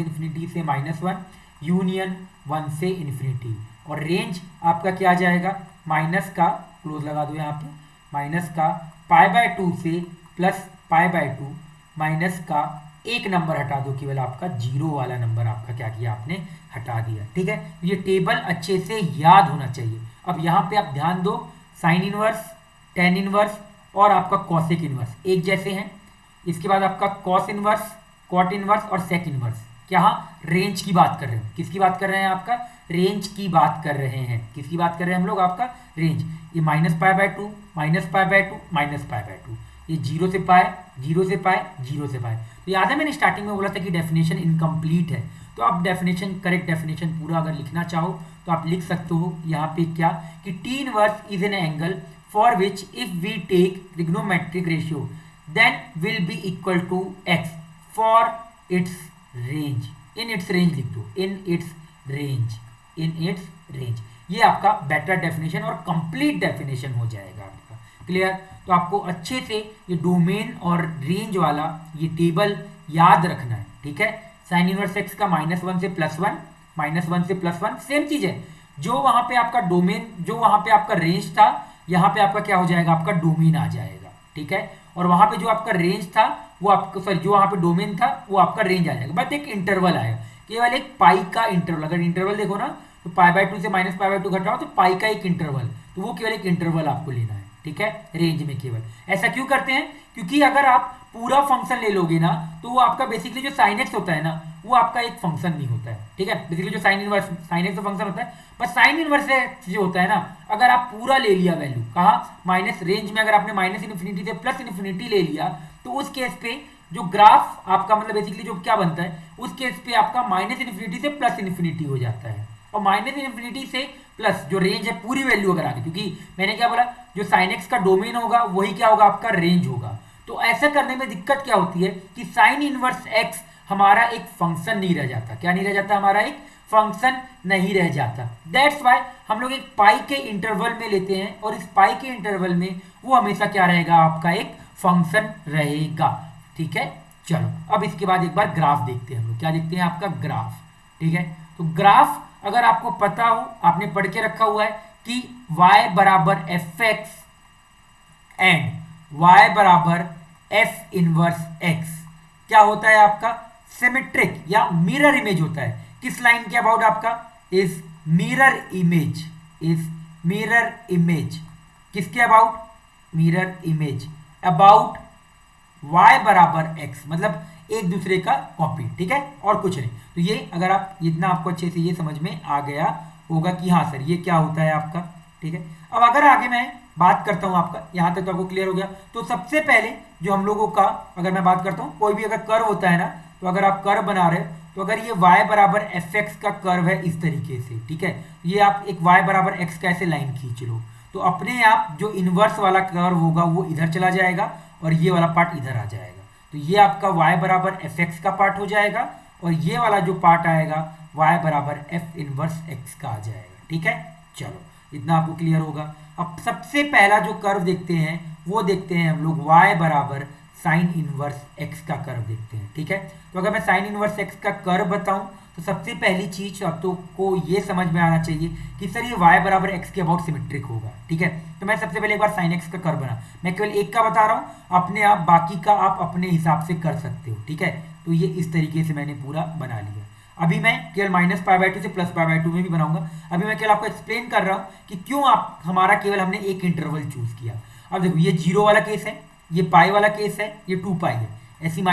से -1 यूनियन 1 से इन्फिनिटी। और रेंज आपका क्या आ जाएगा, माइनस का क्लोज लगा दो यहाँ पे, माइनस का π/2 से प्लस π/2 माइनस का एक नंबर हटा दो, केवल आपका 0 वाला नंबर आपका क्या किया आपने हटा दिया, ठीक है। ये टेबल अच्छे से याद होना चाहिए। अब यहाँ पे आप ध्यान दो, साइन इनवर्स, टेन इनवर्स और आपका कॉसेक इनवर्स एक जैसे हैं। इसके बाद आपका कॉस इनवर्स, कॉट इनवर्स और सेक इनवर्स यहाँ रेंज की बात कर रहे हैं। किसकी बात कर रहे हैं, आपका रेंज की बात कर रहे हैं। किसकी बात कर रहे हैं हम लोग, आपका रेंज। ये -π/2 -π/2 -π/2, ये 0 से पाए 0 से पाए 0 से पाए। तो याद है मैंने स्टार्टिंग में बोला था कि डेफिनेशन इनकम्प्लीट है, तो आप डेफिनेशन करेक्ट डेफिनेशन पूरा अगर लिखना चाहो तो आप लिख सकते हो यहाँ पे क्या कि T inverse is an angle for which if we take trigonometric ratio then will be equal to x for its range. In its range लिख दो, in its range, in its range. ये आपका बेटर डेफिनेशन और complete definition हो जाएगा आपका, clear. तो आपको अच्छे से ये डोमेन और रेंज वाला ये टेबल याद रखना है, ठीक है। साइन इनवर्स एक्स का -1 से +1, -1 से +1 सेम चीज है। जो वहां पे आपका डोमेन, जो वहां पे आपका रेंज था, यहाँ पे आपका क्या हो जाएगा, आपका डोमेन आ जाएगा, ठीक है। और वहां पे जो आपका रेंज था वो आपका, सॉरी जो वहां पे डोमेन था वो आपका रेंज आ जाएगा, बट एक इंटरवल आएगा, केवल एक पाई का इंटरवल। अगर इंटरवल देखो ना तो π/2 से -π/2 घटाओ तो पाई का एक इंटरवल, तो वो केवल एक इंटरवल आपको लेना है, ठीक है, रेंज में केवल। ऐसा क्यों करते हैं, क्योंकि अगर आप पूरा फंक्शन ले लोगे ना तो वो आपका बेसिकली जो sin x होता है ना वो आपका एक फंक्शन नहीं होता है, ठीक है। बेसिकली जो sin x फंक्शन होता है, पर sin इनवर्स जो होता है ना, अगर आप पूरा ले लिया वैल्यू, कहा माइनस रेंज में, अगर आपने -∞ से +∞ ले लिया तो उस केस पे जो ग्राफ आपका मतलब बेसिकली जो क्या बनता है, उस केस पे आपका -∞ से +∞ हो जाता है। और -∞ से प्लस जो रेंज है पूरी वैल्यू अगर आ गई, क्योंकि मैंने क्या बोला, जो sin x का डोमेन होगा वही क्या होगा, आपका रेंज होगा। तो ऐसा करने में दिक्कत क्या होती है कि साइन इनवर्स x हमारा एक फंक्शन नहीं रह जाता। क्या नहीं रह जाता, हमारा एक फंक्शन नहीं रह जाता। दैट्स वाई हम लोग एक पाई के इंटरवल में लेते हैं, और इस पाई के इंटरवल में वो हमेशा क्या रहेगा, आपका एक फंक्शन रहेगा, ठीक है। चलो अब इसके बाद एक बार ग्राफ देखते हैं हम लोग। क्या देखते हैं, आपका ग्राफ, ठीक है। तो ग्राफ अगर आपको पता हो, आपने पढ़ के रखा हुआ है कि y बराबर fx एंड y बराबर f इनवर्स x क्या होता है, आपका सिमेट्रिक या मिरर इमेज होता है। किस लाइन के अबाउट, आपका is mirror image, is mirror image. किसके about, mirror image about y बराबर x, मतलब एक दूसरे का कॉपी, ठीक है, और कुछ नहीं। तो ये अगर आप इतना आपको अच्छे से ये समझ में आ गया होगा कि हाँ सर ये क्या होता है आपका, ठीक है। अब अगर आगे मैं बात करता हूँ, आपका यहाँ तक तो आपको क्लियर हो गया। तो सबसे पहले जो हम लोगों का, अगर मैं बात करता हूँ, कोई भी अगर कर्व होता है ना, तो अगर आप कर्व बना रहे हो तो अगर ये y बराबर fx का कर्व है इस तरीके से, ठीक है, ये आप एक y बराबर x का ऐसे लाइन खींच लो, तो अपने आप जो इनवर्स वाला कर्व होगा वो इधर चला जाएगा और ये वाला पार्ट इधर आ जाएगा। तो ये आपका y बराबर fx का पार्ट हो जाएगा, और ये वाला जो पार्ट आएगा y बराबर f इनवर्स x का आ जाएगा, ठीक है। चलो इतना आपको क्लियर होगा। अब सबसे पहला जो कर्व देखते हैं वो देखते हैं हम लोग y बराबर साइन इनवर्स x का कर्व देखते हैं, ठीक है। तो अगर मैं साइन इनवर्स x का कर्व बताऊं तो सबसे पहली चीज तो को ये समझ में आना चाहिए कि सर ये y बराबर x के अबाउट सिमेट्रिक होगा, ठीक है। तो मैं सबसे पहले एक बार साइन x का कर्व बना, मैं केवल एक का बता रहा हूँ, अपने आप बाकी का आप अपने हिसाब से कर सकते हो, ठीक है। तो ये इस तरीके से मैंने पूरा बना लिया। अभी मैं केवल -π/2 से +π/2 में भी बनाऊंगा। अभी मैं केवल आपको एक्सप्लेन कर रहा हूँ कि क्यों आप हमारा केवल हमने एक इंटरवल चूज किया। अब देखो ये 0 वाला केस है, ये पाई वाला केस है, ये 2π है, ऐसी -π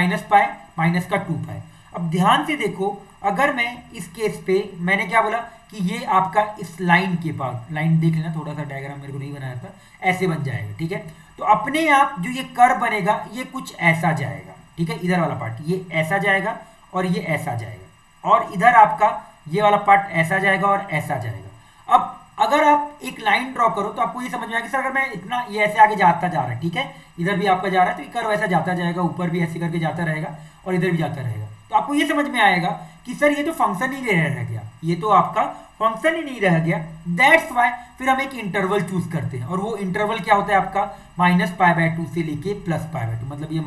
माइनस का 2π। अब ध्यान से देखो, अगर मैं इस केस पे मैंने क्या बोला कि ये आपका इस लाइन के पास, लाइन देख लेना, थोड़ा सा डायग्राम मेरे को नहीं बनाया था, ऐसे बन जाएगा, ठीक है। तो अपने आप जो ये कर्व बनेगा ये कुछ ऐसा जाएगा, ठीक है। इधर वाला पार्ट ये ऐसा जाएगा और ये ऐसा जाएगा, और इधर आपका ये वाला पार्ट ऐसा जाएगा और ऐसा जाएगा। अब अगर आप एक लाइन ड्रॉ करो तो आपको ये समझ में आएगा कि सर अगर मैं इतना ये ऐसे आगे जाता जा रहा है, ठीक है, इधर भी आपका जा रहा है तो ये कर्व ऐसा जाता जाएगा, ऊपर भी ऐसे करके जाता रहेगा और इधर भी जाता रहेगा, तो आपको ये समझ में आएगा कि सर ये तो फंक्शन ही रह गया, ये तो आपका फंक्शन ही नहीं रह गया। दैट्स वाई फिर हम एक इंटरवल चूज करते हैं, और वो इंटरवल क्या होता है आपका -π/2 से लेके +π/2, मतलब ये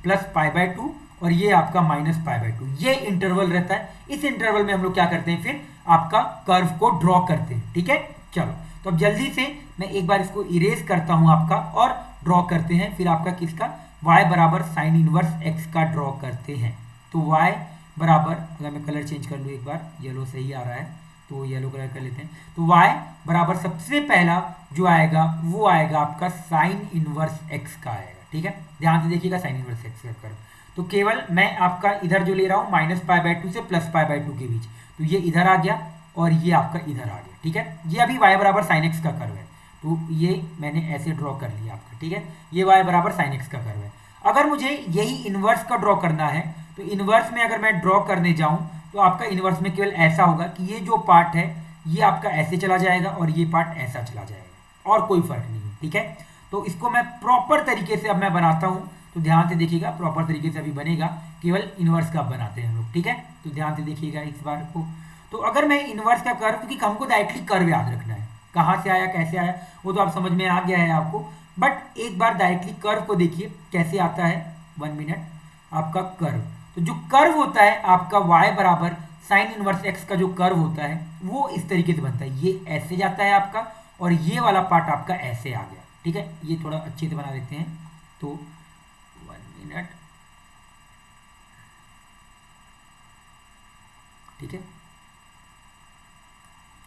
+π/2 और ये आपका -π/2, ये इंटरवल रहता है। इस इंटरवल में हम लोग क्या करते हैं, फिर आपका कर्व को ड्रॉ करते हैं, ठीक है। चलो तो अब जल्दी से मैं एक बार इसको इरेज करता हूं आपका, और ड्रॉ करते हैं फिर आपका किसका, y बराबर साइन इनवर्स x का ड्रॉ करते हैं। तो y बराबर, अगर मैं कलर चेंज कर लूँ एक बार, येलो सही आ रहा है तो येलो कलर कर लेते हैं, तो y बराबर सबसे पहला जो आएगा वो आएगा आपका साइन इनवर्स x का आएगा, ठीक है। ध्यान से देखिएगा साइन इनवर्स x का कर्व, तो केवल मैं आपका इधर जो ले रहा हूँ -π/2 से +π/2 के बीच, तो ये इधर आ गया और ये आपका इधर आ गया, ठीक है। ये अभी y बराबर साइन x का कर्व है, तो ये मैंने ऐसे ड्रॉ कर लिया आपका, ठीक है। ये y बराबर साइन x का कर्व है। अगर मुझे यही इनवर्स का ड्रॉ करना है, तो इनवर्स में अगर मैं ड्रॉ करने जाऊं तो आपका इनवर्स में केवल ऐसा होगा कि ये जो पार्ट है ये आपका ऐसे चला जाएगा और ये पार्ट ऐसा चला जाएगा, और कोई फर्क नहीं है, ठीक है। तो इसको मैं प्रॉपर तरीके से अब मैं बनाता हूं, तो ध्यान से देखिएगा, प्रॉपर तरीके से अभी बनेगा, केवल इनवर्स का बनाते हैं हम लोग, ठीक है। तो ध्यान से देखिएगा इस बार को। तो अगर मैं इनवर्स का कर्व, क्योंकि हमको डायरेक्टली कर्व याद रखना है, कहाँ से आया कैसे आया वो तो आप समझ में आ गया है आपको, बट एक बार डायरेक्टली कर्व को देखिए कैसे आता है। 1 मिनट, आपका कर्व, तो जो कर्व होता है आपका y बराबर साइन इनवर्स x का जो कर्व होता है वो इस तरीके से बनता है, ये ऐसे जाता है आपका और ये वाला पार्ट आपका ऐसे आ गया, ठीक है। ये थोड़ा अच्छे से बना देते हैं, तो 1 मिनट, ठीक है,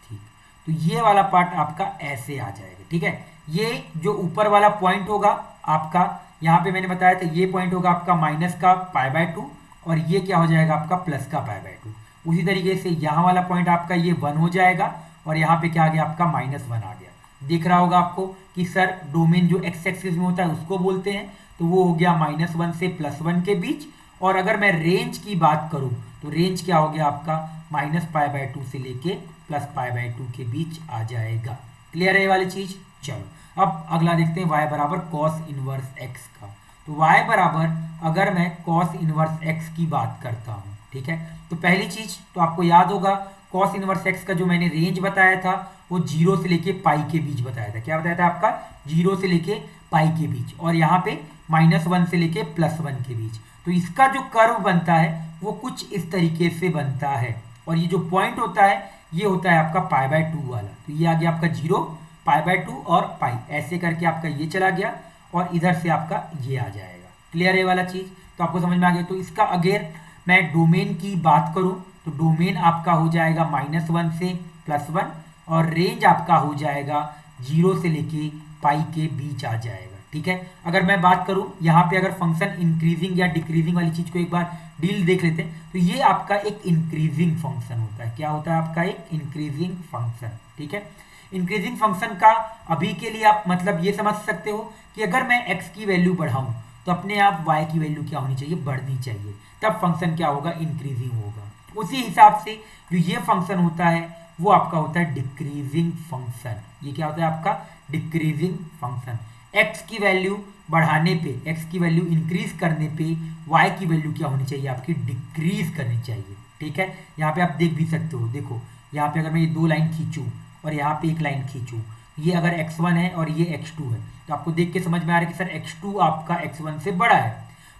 ठीक। तो ये वाला पार्ट आपका ऐसे आ जाएगा, ठीक है। ये जो ऊपर वाला पॉइंट होगा आपका, यहाँ पे मैंने बताया था ये पॉइंट होगा आपका माइनस का π/2 और ये क्या हो जाएगा आपका प्लस का π/2। उसी तरीके से यहाँ वाला पॉइंट आपका ये 1 हो जाएगा और यहाँ पे क्या आ गया आपका -1 आ गया। दिख रहा होगा आपको कि सर डोमेन जो x एक्सिस में होता है उसको बोलते हैं, तो वो हो गया -1 से +1 के बीच। और अगर मैं रेंज की बात करूं तो रेंज क्या हो गया आपका -π/2 से लेके +π/2 के बीच आ जाएगा। क्लियर है ये वाली चीज। चलो अब अगला देखते हैं y बराबर कॉस इनवर्स x का। तो y बराबर अगर मैं कॉस इनवर्स x की बात करता हूं, ठीक है, तो पहली चीज तो आपको याद होगा कॉस इनवर्स x का जो मैंने रेंज बताया था वो 0 से लेके पाई के बीच बताया था। क्या बताया था आपका, 0 से लेके पाई के बीच, और यहाँ पे -1 से लेके +1 के बीच। तो इसका जो कर्व बनता है वो कुछ इस तरीके से बनता है, और ये जो पॉइंट होता है ये होता है आपका π/2 वाला। तो ये आ गया आपका 0, π/2 और पाई, ऐसे करके आपका ये चला गया और इधर से आपका ये आ जाएगा। क्लियर है वाला चीज, तो आपको समझ में आ गया। तो इसका अगर मैं डोमेन की बात करूं तो डोमेन आपका हो जाएगा -1 से +1 और रेंज आपका हो जाएगा 0 से लेके पाई के बीच आ जाएगा, ठीक है। अगर मैं बात करूं यहाँ पे अगर फंक्शन इंक्रीजिंग या डिक्रीजिंग वाली चीज को एक बार डील देख लेते हैं, तो ये आपका एक इंक्रीजिंग फंक्शन होता है। क्या होता है आपका, एक इंक्रीजिंग फंक्शन, ठीक है। इंक्रीजिंग फंक्शन का अभी के लिए आप मतलब ये समझ सकते हो कि अगर मैं x की वैल्यू बढ़ाऊं तो अपने आप y की वैल्यू क्या होनी चाहिए, बढ़नी चाहिए, तब फंक्शन क्या होगा, इंक्रीजिंग होगा। उसी हिसाब से जो ये फंक्शन होता है वो आपका होता है डिक्रीजिंग फंक्शन। ये क्या होता है आपका, डिक्रीजिंग फंक्शन। x की वैल्यू बढ़ाने पे, x की वैल्यू इंक्रीज करने पे y की वैल्यू क्या होनी चाहिए आपकी, डिक्रीज करनी चाहिए, ठीक है। यहाँ पे आप देख भी सकते हो, देखो यहाँ पे अगर मैं ये 2 लाइन खींचूं और यहाँ पे एक लाइन खींचूं, ये अगर x1 है और ये x2 है, तो आपको देख के समझ में आ रहा है कि सर x2 आपका x1 से बड़ा है।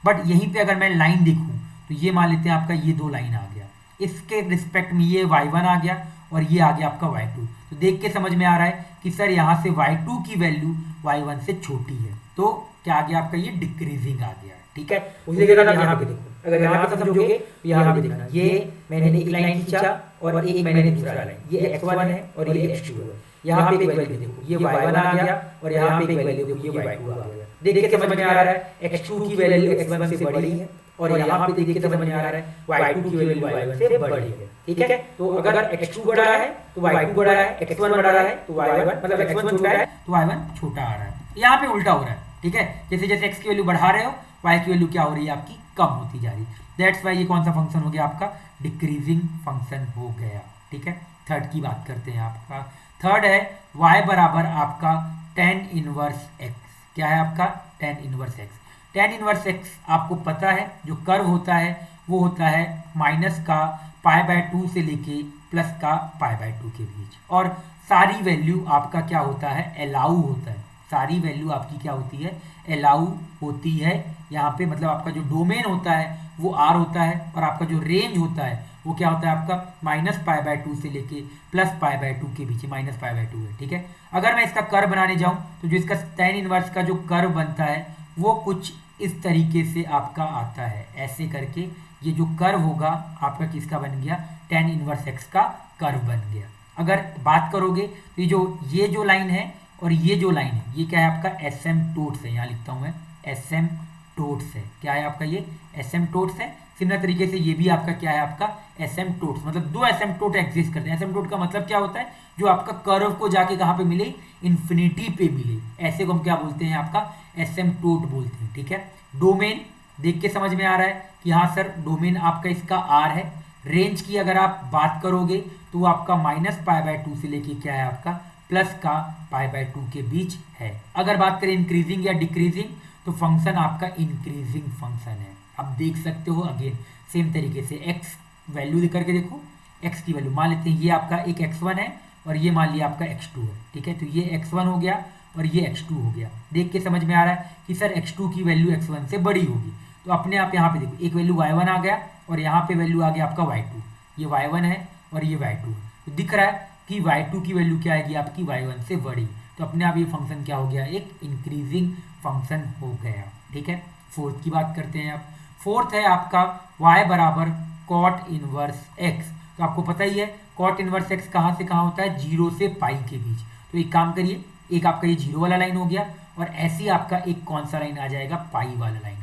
बट यहीं पे अगर मैं लाइन देखूं तो ये मान लेते हैं आपका ये 2 लाइन आ गया, इसके रिस्पेक्ट में ये y1 आ गया और ये आ गया आपका y2। तो देख के समझ में आ रहा है कि सर यहाँ से y2 की वैल्यू y1 से छोटी है, तो क्या आ गया आपका, ये डिक्रीजिंग आ गया, ठीक है। उसी जगह यहाँ पे देखो, अगर यहाँ पे समझोगे तो यहाँ पे देखना, ये मैंने एक लाइन खींचा और एक मैंने दूसरा लाइन, ये x1 है और ये x2 है। यहाँ पे एक वैल्यू देखो, ये y1 आ गया और यहाँ पे एक वैल्यू देखो, ये y2 आ गया। देख के समझ में आ रहा है x2 की वैल्यू x1 से बड़ी है और यहाँ पे देख के समझ में आ रहा है y2 की वैल्यू y1 से बड़ी है, ठीक है। तो अगर x2 बड़ा है तो y2 बड़ा है, x1 बड़ा है तो y1 मतलब x1 छोटा है तो y1 छोटा आ रहा है। यहाँ पे उल्टा हो रहा है, ठीक है। जैसे जैसे x की वैल्यू बढ़ा रहे हो y की वैल्यू क्या हो रही है आपकी, कम होती जा रही है। दैट्स वाई ये कौन सा फंक्शन हो गया आपका, डिक्रीजिंग फंक्शन हो गया, ठीक है। थर्ड की बात करते हैं आपका। थर्ड है y बराबर आपका tan इनवर्स x। क्या है आपका tan inverse x। tan inverse x आपको पता है जो कर्व होता है वो होता है माइनस का π/2 से लेके प्लस का π/2 के बीच, और सारी वैल्यू आपका क्या होता है अलाउ होता है। सारी वैल्यू आपकी क्या होती है अलाउ होती है यहाँ पे, मतलब आपका जो डोमेन होता है वो r होता है, और आपका जो रेंज होता है वो क्या होता है आपका -π/2 से लेके प्लस π/2 के बीच, -π/2 है। ठीक है, अगर मैं इसका कर्व बनाने जाऊं तो जो इसका tan इनवर्स का जो कर्व बनता है वो कुछ इस तरीके से आपका आता है, ऐसे करके ये जो कर्व होगा आपका किसका बन गया tan इनवर्स x का कर्व बन गया। अगर बात करोगे तो ये जो लाइन है और ये जो लाइन है ये क्या है आपका एसिम्प्टोट्स है, यहाँ लिखता हूँ मैं एसिम्प्टोट्स है। क्या है आपका ये एसिम्प्टोट्स है। सिमिलर तरीके से ये भी आपका क्या है आपका एसिम्प्टोट्स, मतलब दो एसिम्प्टोट एग्जिस्ट करते हैं। एसिम्प्टोट का मतलब क्या होता है जो आपका कर्व को जाके कहाँ पे मिले इन्फिनिटी पे मिले, ऐसे को हम क्या बोलते हैं आपका एसिम्प्टोट बोलते हैं। ठीक है, डोमेन देख के समझ में आ रहा है कि हाँ सर डोमेन आपका इसका r है। रेंज की अगर आप बात करोगे तो वो आपका -π/2 से लेके क्या है आपका प्लस का π/2 के बीच है। अगर बात करें इंक्रीजिंग या डिक्रीजिंग तो फंक्शन आपका इंक्रीजिंग फंक्शन है। अब देख सकते हो अगेन सेम तरीके से x वैल्यू देकर के देखो, x की वैल्यू मान लेते हैं ये आपका एक x1 है और ये मान लिया आपका x2 है। ठीक है, तो ये x1 हो गया और ये x2 हो गया। देख के समझ में आ रहा है कि सर x2 की वैल्यू x1 से बड़ी होगी, तो अपने आप यहाँ पे देखो एक वैल्यू y1 आ गया और यहाँ पे वैल्यू आ गया आपका y2। ये y1 है और ये y2 है, तो दिख रहा है कि y2 की वैल्यू क्या आएगी आपकी y1 से बड़ी, तो अपने आप ये फंक्शन क्या हो गया एक इंक्रीजिंग फंक्शन हो गया। ठीक है, फोर्थ की बात करते हैं आप। फोर्थ है आपका y बराबर कॉट इनवर्स x। तो आपको पता ही है कॉट इनवर्स x कहाँ से कहाँ होता है 0 से पाई के बीच। तो एक काम करिए, एक आपका ये 0 वाला लाइन हो गया और ऐसे ही आपका एक कौन सा लाइन आ जाएगा पाई वाला लाइन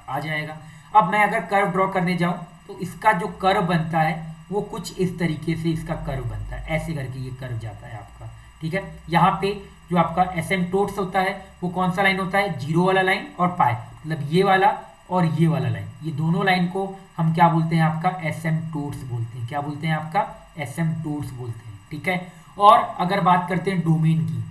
आ जाएगा। अब मैं अगर कर्व ड्रॉ करने जाऊं तो इसका जो कर्व बनता है वो कुछ इस तरीके से इसका कर्व बनता है, ऐसे करके ये कर्व जाता है आपका। ठीक है, यहाँ पे जो आपका एसिम्प्टोट्स होता है वो कौन सा लाइन होता है 0 वाला लाइन और पाई, मतलब ये वाला और ये वाला लाइन, ये दोनों लाइन को हम क्या बोलते हैं आपका एसिम्प्टोट्स बोलते हैं। क्या बोलते हैं आपका एसिम्प्टोट्स बोलते हैं। ठीक है, और अगर बात करते हैं डोमेन की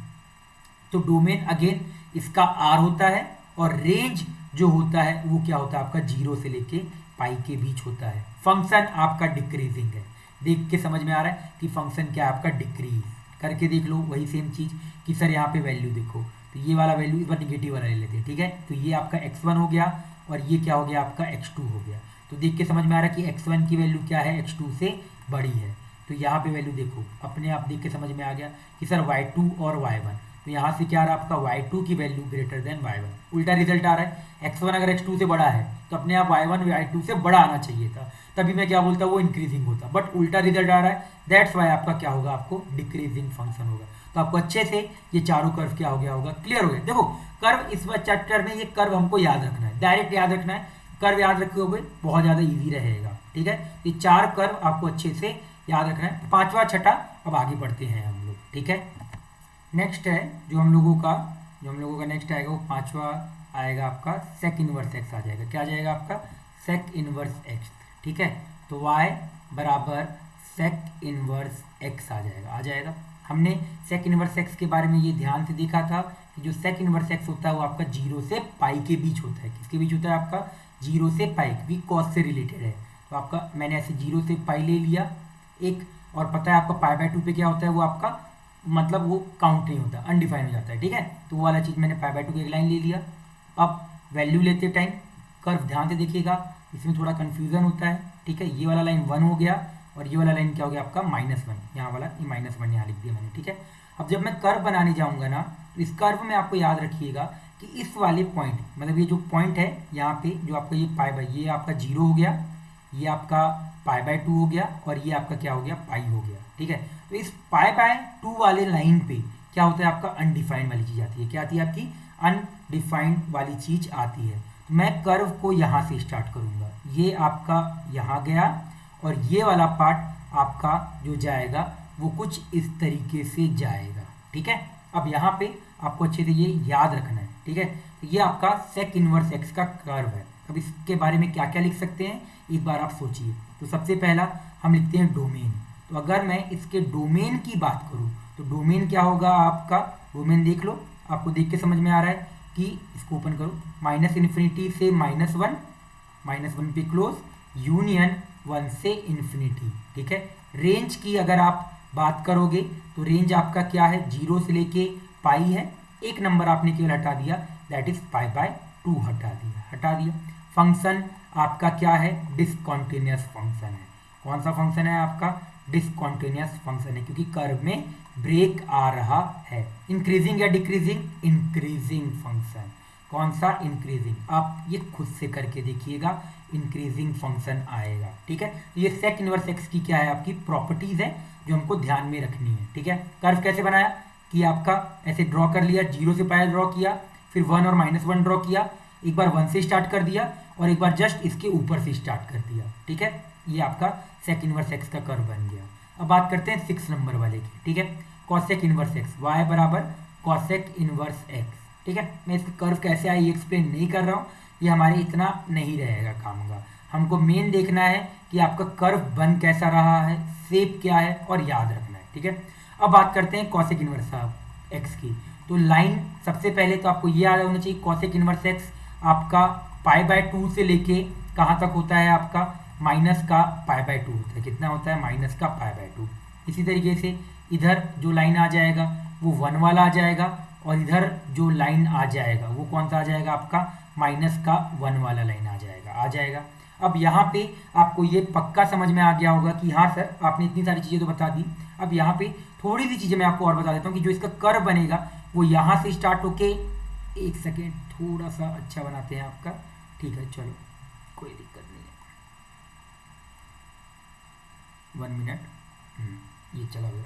तो डोमेन अगेन इसका r होता है और रेंज जो होता है वो क्या होता है आपका 0 से लेके पाई के बीच होता है। फंक्शन आपका डिक्रीजिंग है। देख के समझ में आ रहा है कि फंक्शन क्या है आपका डिक्रीज करके देख लो। वही सेम चीज कि सर यहाँ पे वैल्यू देखो, तो ये वाला वैल्यू इस बार निगेटिव वाला ले लेते हैं। ठीक है, तो ये आपका x1 हो गया और ये क्या हो गया आपका x2 हो गया। तो देख के समझ में आ रहा है कि x1 की वैल्यू क्या है x2 से बड़ी है, तो यहाँ पे वैल्यू देखो अपने आप देख के समझ में आ गया कि सर y2 और y1, तो यहाँ से क्या आ रहा है आपका y2 की वैल्यू ग्रेटर देन y1। उल्टा रिजल्ट आ रहा है, x1 अगर x2 से बड़ा है तो अपने आप y1 y2 से बड़ा आना चाहिए था, तभी मैं क्या बोलता वो इंक्रीजिंग होता, बट उल्टा रिजल्ट आ रहा है। दैट्स वाई आपका क्या होगा आपको डिक्रीजिंग फंक्शन होगा। तो आपको अच्छे से ये चारों कर्व क्या हो गया होगा क्लियर हो गया। देखो कर्व इस चैप्टर में ये कर्व हमको याद रखना है, डायरेक्ट याद रखना है। कर्व याद रखोगे बहुत ज़्यादा ईजी रहेगा। ठीक है, ये चार कर्व आपको अच्छे से याद रखना है। पांचवा छठा अब आगे बढ़ते हैं हम लोग। ठीक है, नेक्स्ट है जो हम लोगों का नेक्स्ट आएगा वो पांचवा आएगा आपका सेक इनवर्स एक्स आ जाएगा। क्या आ जाएगा आपका सेक इनवर्स एक्स। ठीक है, तो y बराबर सेक इनवर्स एक्स आ जाएगा। हमने सेक इनवर्स एक्स के बारे में ये ध्यान से देखा था कि जो सेक इनवर्स एक्स होता है वो आपका 0 से पाई के बीच होता है। किसके बीच होता है आपका 0 से पाई, क्योंकि कॉस से रिलेटेड है। तो आपका मैंने ऐसे 0 से पाई ले लिया एक, और पता है आपका π/2 पे क्या होता है वो आपका मतलब वो काउंट नहीं होता, अनडिफाइन हो जाता है। ठीक है, तो वो वाला चीज़ मैंने π/2 की एक लाइन ले लिया। अब वैल्यू लेते टाइम कर्व ध्यान से देखिएगा, इसमें थोड़ा कन्फ्यूजन होता है। ठीक है, ये वाला लाइन 1 हो गया और ये वाला लाइन क्या हो गया आपका -1, यहाँ वाला ये -1 यहाँ लिख दिया मैंने। ठीक है, अब जब मैं कर्व बनाने जाऊँगा ना तो इस कर्व में आपको याद रखिएगा कि इस वाले पॉइंट, मतलब ये जो पॉइंट है यहाँ पे जो आपका ये आपका 0 हो गया, ये आपका π/2 हो गया और ये आपका क्या हो गया पाई हो गया। ठीक है, तो इस π/2 वाले लाइन पे क्या होता है आपका अनडिफाइंड वाली चीज़ आती है। क्या आती है आपकी अनडिफाइंड वाली चीज़ आती है। तो मैं कर्व को यहाँ से स्टार्ट करूँगा, ये आपका यहाँ गया और ये वाला पार्ट आपका जो जाएगा वो कुछ इस तरीके से जाएगा। ठीक है, अब यहाँ पे आपको अच्छे से ये याद रखना है। ठीक है, तो ये आपका सेक इनवर्स एक्स का कर्व है। अब इसके बारे में क्या क्या लिख सकते हैं एक बार आप सोचिए। तो सबसे पहला हम लिखते हैं डोमेन। तो अगर मैं इसके डोमेन की बात करूँ तो डोमेन क्या होगा आपका, डोमेन देख लो, आपको देख के समझ में आ रहा है कि इसको ओपन करो, -∞ से -1 पे क्लोज, यूनियन 1 से इन्फिनिटी, ठीक है। रेंज की अगर आप बात करोगे तो रेंज आपका क्या है, 0 से लेके पाई है, एक नंबर आपने केवल हटा दिया, दैट इज π/2 हटा दिया। फंक्शन आपका क्या है, डिसकंटिन्यूअस फंक्शन है। कौन सा फंक्शन है आपका, डिसकंटिन्यूअस फंक्शन है, क्योंकि कर्व में ब्रेक आ रहा है। इंक्रीजिंग या डिक्रीजिंग, इंक्रीजिंग फंक्शन। कौन सा, इंक्रीजिंग। आप ये खुद से करके देखिएगा, इंक्रीजिंग फंक्शन आएगा, ठीक है। तो ये सेक इनवर्स एक्स की क्या है, आपकी प्रॉपर्टीज है जो हमको ध्यान में रखनी है, ठीक है। कर्व कैसे बनाया कि आपका ऐसे ड्रॉ कर लिया, 0 से पाई ड्रॉ किया, फिर 1 और -1 ड्रॉ किया, एक बार 1 से स्टार्ट कर दिया और एक बार जस्ट इसके ऊपर से स्टार्ट कर दिया, ठीक है। ये आपका सेक इनवर्स एक्स का कर्व बन गया। अब बात करते हैं 6 नंबर वाले की, ठीक है। कॉसेक इनवर्स एक्स, y बराबर कॉसेक इनवर्स एक्स, ठीक है। मैं इसका कर्व कैसे आया ये एक्सप्लेन नहीं कर रहा हूँ, ये हमारे इतना नहीं रहेगा काम का। हमको मेन देखना है कि आपका कर्व बन कैसा रहा है, शेप क्या है, और याद रखना है, ठीक है। अब बात करते हैं कॉसेक इनवर्स एक्स की। तो लाइन सबसे पहले तो आपको ये याद होना चाहिए, कॉसेक इनवर्स एक्स आपका π/2 से लेके कहाँ तक होता है आपका, माइनस का π/2 होता है। कितना होता है, माइनस का π/2। इसी तरीके से इधर जो लाइन आ जाएगा वो 1 वाला आ जाएगा, और इधर जो लाइन आ जाएगा वो कौन सा आ जाएगा आपका, माइनस का 1 वाला लाइन आ जाएगा। अब यहाँ पे आपको ये पक्का समझ में आ गया होगा कि हाँ सर आपने इतनी सारी चीज़ें तो बता दी। अब यहाँ पे थोड़ी सी चीज़ें मैं आपको और बता देता हूँ कि जो इसका कर्व बनेगा वो यहाँ से स्टार्ट होके, एक सेकेंड थोड़ा सा अच्छा बनाते हैं आपका, ठीक है, चलो कोई दिक्कत नहीं है, 1 मिनट, ये चला गया।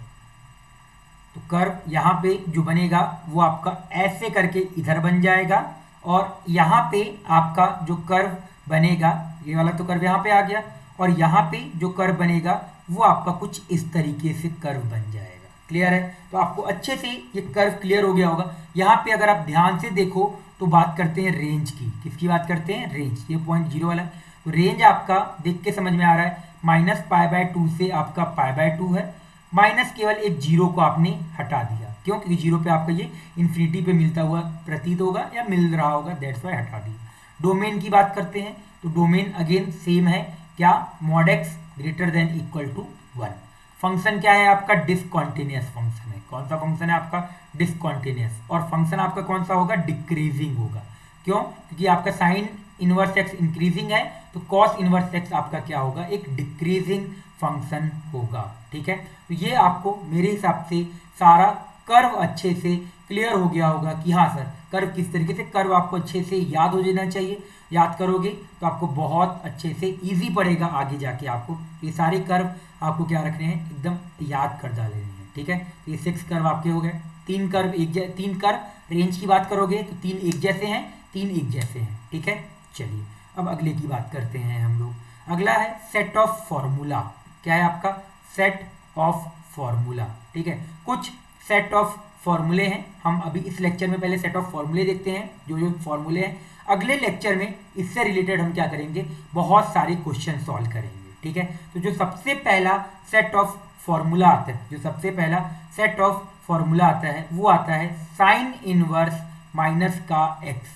तो कर्व यहाँ पे जो बनेगा वो आपका ऐसे करके इधर बन जाएगा, और यहाँ पे आपका जो कर्व बनेगा, ये वाला तो कर्व यहाँ पे आ गया, और यहाँ पे जो कर्व बनेगा वो आपका कुछ इस तरीके से कर्व बन जाएगा। क्लियर है, तो आपको अच्छे से ये कर्व क्लियर हो गया होगा। यहाँ पे अगर आप ध्यान से देखो तो बात करते हैं रेंज की, किसकी बात करते हैं, रेंज। ये पॉइंट 0 वाला है, तो रेंज आपका देख के समझ में आ रहा है, -π/2 से आपका π/2 है, माइनस केवल एक 0 को आपने हटा दिया, क्यों, क्योंकि 0 पे आपका ये इन्फिनिटी पे मिलता हुआ प्रतीत होगा या मिल रहा होगा, दैट्स वाई हटा दिया। डोमेन की बात करते हैं, तो डोमेन अगेन सेम है, क्या, mod x > 1। फंक्शन क्या है आपका, डिसकंटिन्यूअस फंक्शन है। कौन सा फंक्शन है आपका, डिसकंटिन्यूअस, और फंक्शन आपका कौन सा होगा, डिक्रीजिंग होगा। क्यों, क्योंकि आपका साइन इनवर्स एक्स इंक्रीजिंग है, तो कॉस इनवर्स एक्स आपका क्या होगा, एक डिक्रीजिंग फंक्शन होगा, ठीक है। तो ये आपको मेरे हिसाब से सारा कर्व अच्छे से क्लियर हो गया होगा कि हाँ सर कर्व किस तरीके से, कर्व आपको अच्छे से याद हो जाना चाहिए। याद करोगे तो आपको बहुत अच्छे से इजी पड़ेगा आगे जाके। आपको ये सारे कर्व आपको क्या रखने हैं, एकदम याद कर डालने हैं, ठीक है। तो ये 6 कर्व आपके हो गए। 3 कर्व रेंज की बात करोगे तो 3 एक जैसे हैं, 3 एक जैसे हैं, ठीक है। चलिए अब अगले की बात करते हैं हम लोग। अगला है सेट ऑफ फॉर्मूला। क्या है आपका, सेट ऑफ फॉर्मूला, ठीक है। कुछ सेट ऑफ फॉर्मूले हैं, हम अभी इस लेक्चर में पहले सेट ऑफ फॉर्मूले देखते हैं, जो जो फॉर्मूले हैं। अगले लेक्चर में इससे रिलेटेड हम क्या करेंगे, बहुत सारे क्वेश्चन सॉल्व करेंगे, ठीक है। तो जो सबसे पहला सेट ऑफ फॉर्मूला आता है, जो सबसे पहला सेट ऑफ फॉर्मूला आता है वो आता है साइन इनवर्स माइनस का x,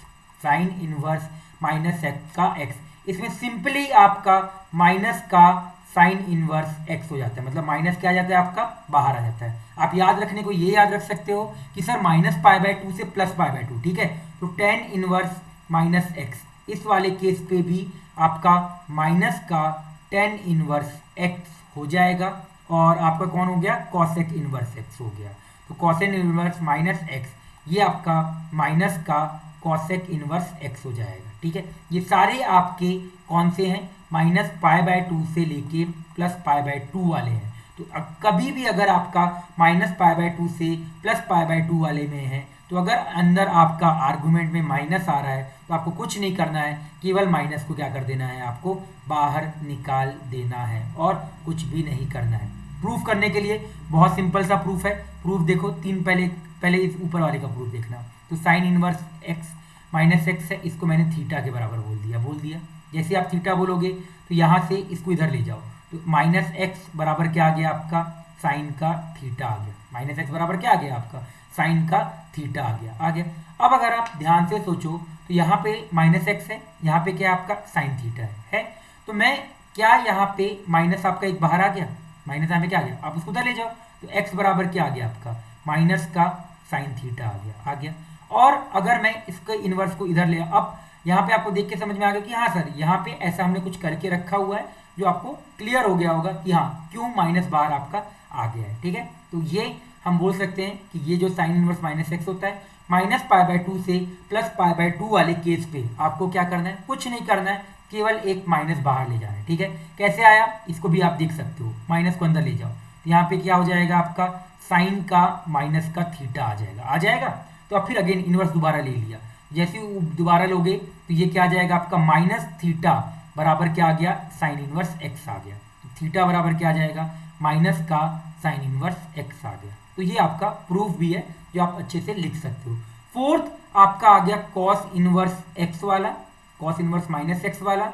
sine inverse minus x का एक्स। इसमें सिंपली आपका माइनस का साइन इनवर्स एक्स हो जाता है, मतलब माइनस क्या आ जाता है आपका, बाहर आ जाता है। आप याद रखने को ये याद रख सकते हो कि सर -π/2 से +π/2, ठीक है। तो tan इनवर्स माइनस एक्स, इस वाले केस पे भी आपका माइनस का tan इनवर्स एक्स हो जाएगा, और आपका कौन हो गया, कॉसेक इनवर्स एक्स हो गया। तो कॉसेक इनवर्स माइनस एक्स, ये आपका माइनस का कॉसेक इनवर्स एक्स हो जाएगा, ठीक है। ये सारे आपके कौन से हैं, -π/2 से लेके +π/2 वाले हैं। तो कभी भी अगर आपका -π/2 से +π/2 वाले में है, तो अगर अंदर आपका आर्गुमेंट में माइनस आ रहा है तो आपको कुछ नहीं करना है, केवल माइनस को क्या कर देना है, आपको बाहर निकाल देना है, और कुछ भी नहीं करना है। प्रूफ करने के लिए बहुत सिंपल सा प्रूफ है। प्रूफ देखो, 3 पहले इस ऊपर वाले का प्रूफ देखना। तो sine inverse x minus x है, इसको मैंने थीटा के बराबर बोल दिया। जैसे आप थीटा बोलोगे तो यहाँ से इसको इधर ले जाओ, तो -x बराबर क्या आ गया आपका, साइन का थीटा आ गया। माइनस एक्स बराबर क्या आ गया आपका, साइन का थीटा आ गया। अब अगर आप ध्यान से सोचो तो यहाँ पे माइनस एक्स है, यहाँ पे क्या आपका साइन थीटा है। तो मैं क्या यहाँ पे माइनस आपका एक बाहर आ गया, माइनस यहाँ पे क्या आ गया, आप उसको उधर ले जाओ, तो एक्स बराबर क्या आ गया आपका माइनस का साइन थीटा आ गया। और अगर मैं इसके इनवर्स को इधर ले, अब यहाँ पे आपको देख के समझ में आ गया कि हाँ सर यहाँ पे ऐसा हमने कुछ करके रखा हुआ है जो आपको क्लियर हो गया होगा कि हाँ क्यों माइनस बाहर आपका आ गया है, ठीक है। तो ये हम बोल सकते हैं कि ये जो साइन इनवर्स माइनस एक्स होता है, माइनस पाई बाय 2 से प्लस पाई बाय 2 वाले केस पे आपको क्या करना है, कुछ नहीं करना है, केवल एक माइनस बाहर ले जाना है, ठीक है। कैसे आया इसको भी आप देख सकते हो, माइनस को अंदर ले जाओ तो यहाँ पे क्या हो जाएगा आपका साइन का माइनस का थीटा आ जाएगा। तो अब फिर अगेन इनवर्स दोबारा ले लिया, जैसे ही दोबारा लोगे तो ये क्या आ जाएगा आपका माइनस थीटा बराबर क्या आ गया साइन इनवर्स एक्स आ गया। थीटा बराबर क्या आ जाएगा माइनस का साइन इनवर्स एक्स आ गया। तो ये आपका प्रूफ भी है जो आप अच्छे से लिख सकते हो। फोर्थ आपका आ गया कॉस इनवर्स एक्स वाला, कॉस इनवर्स माइनस एक्स वाला,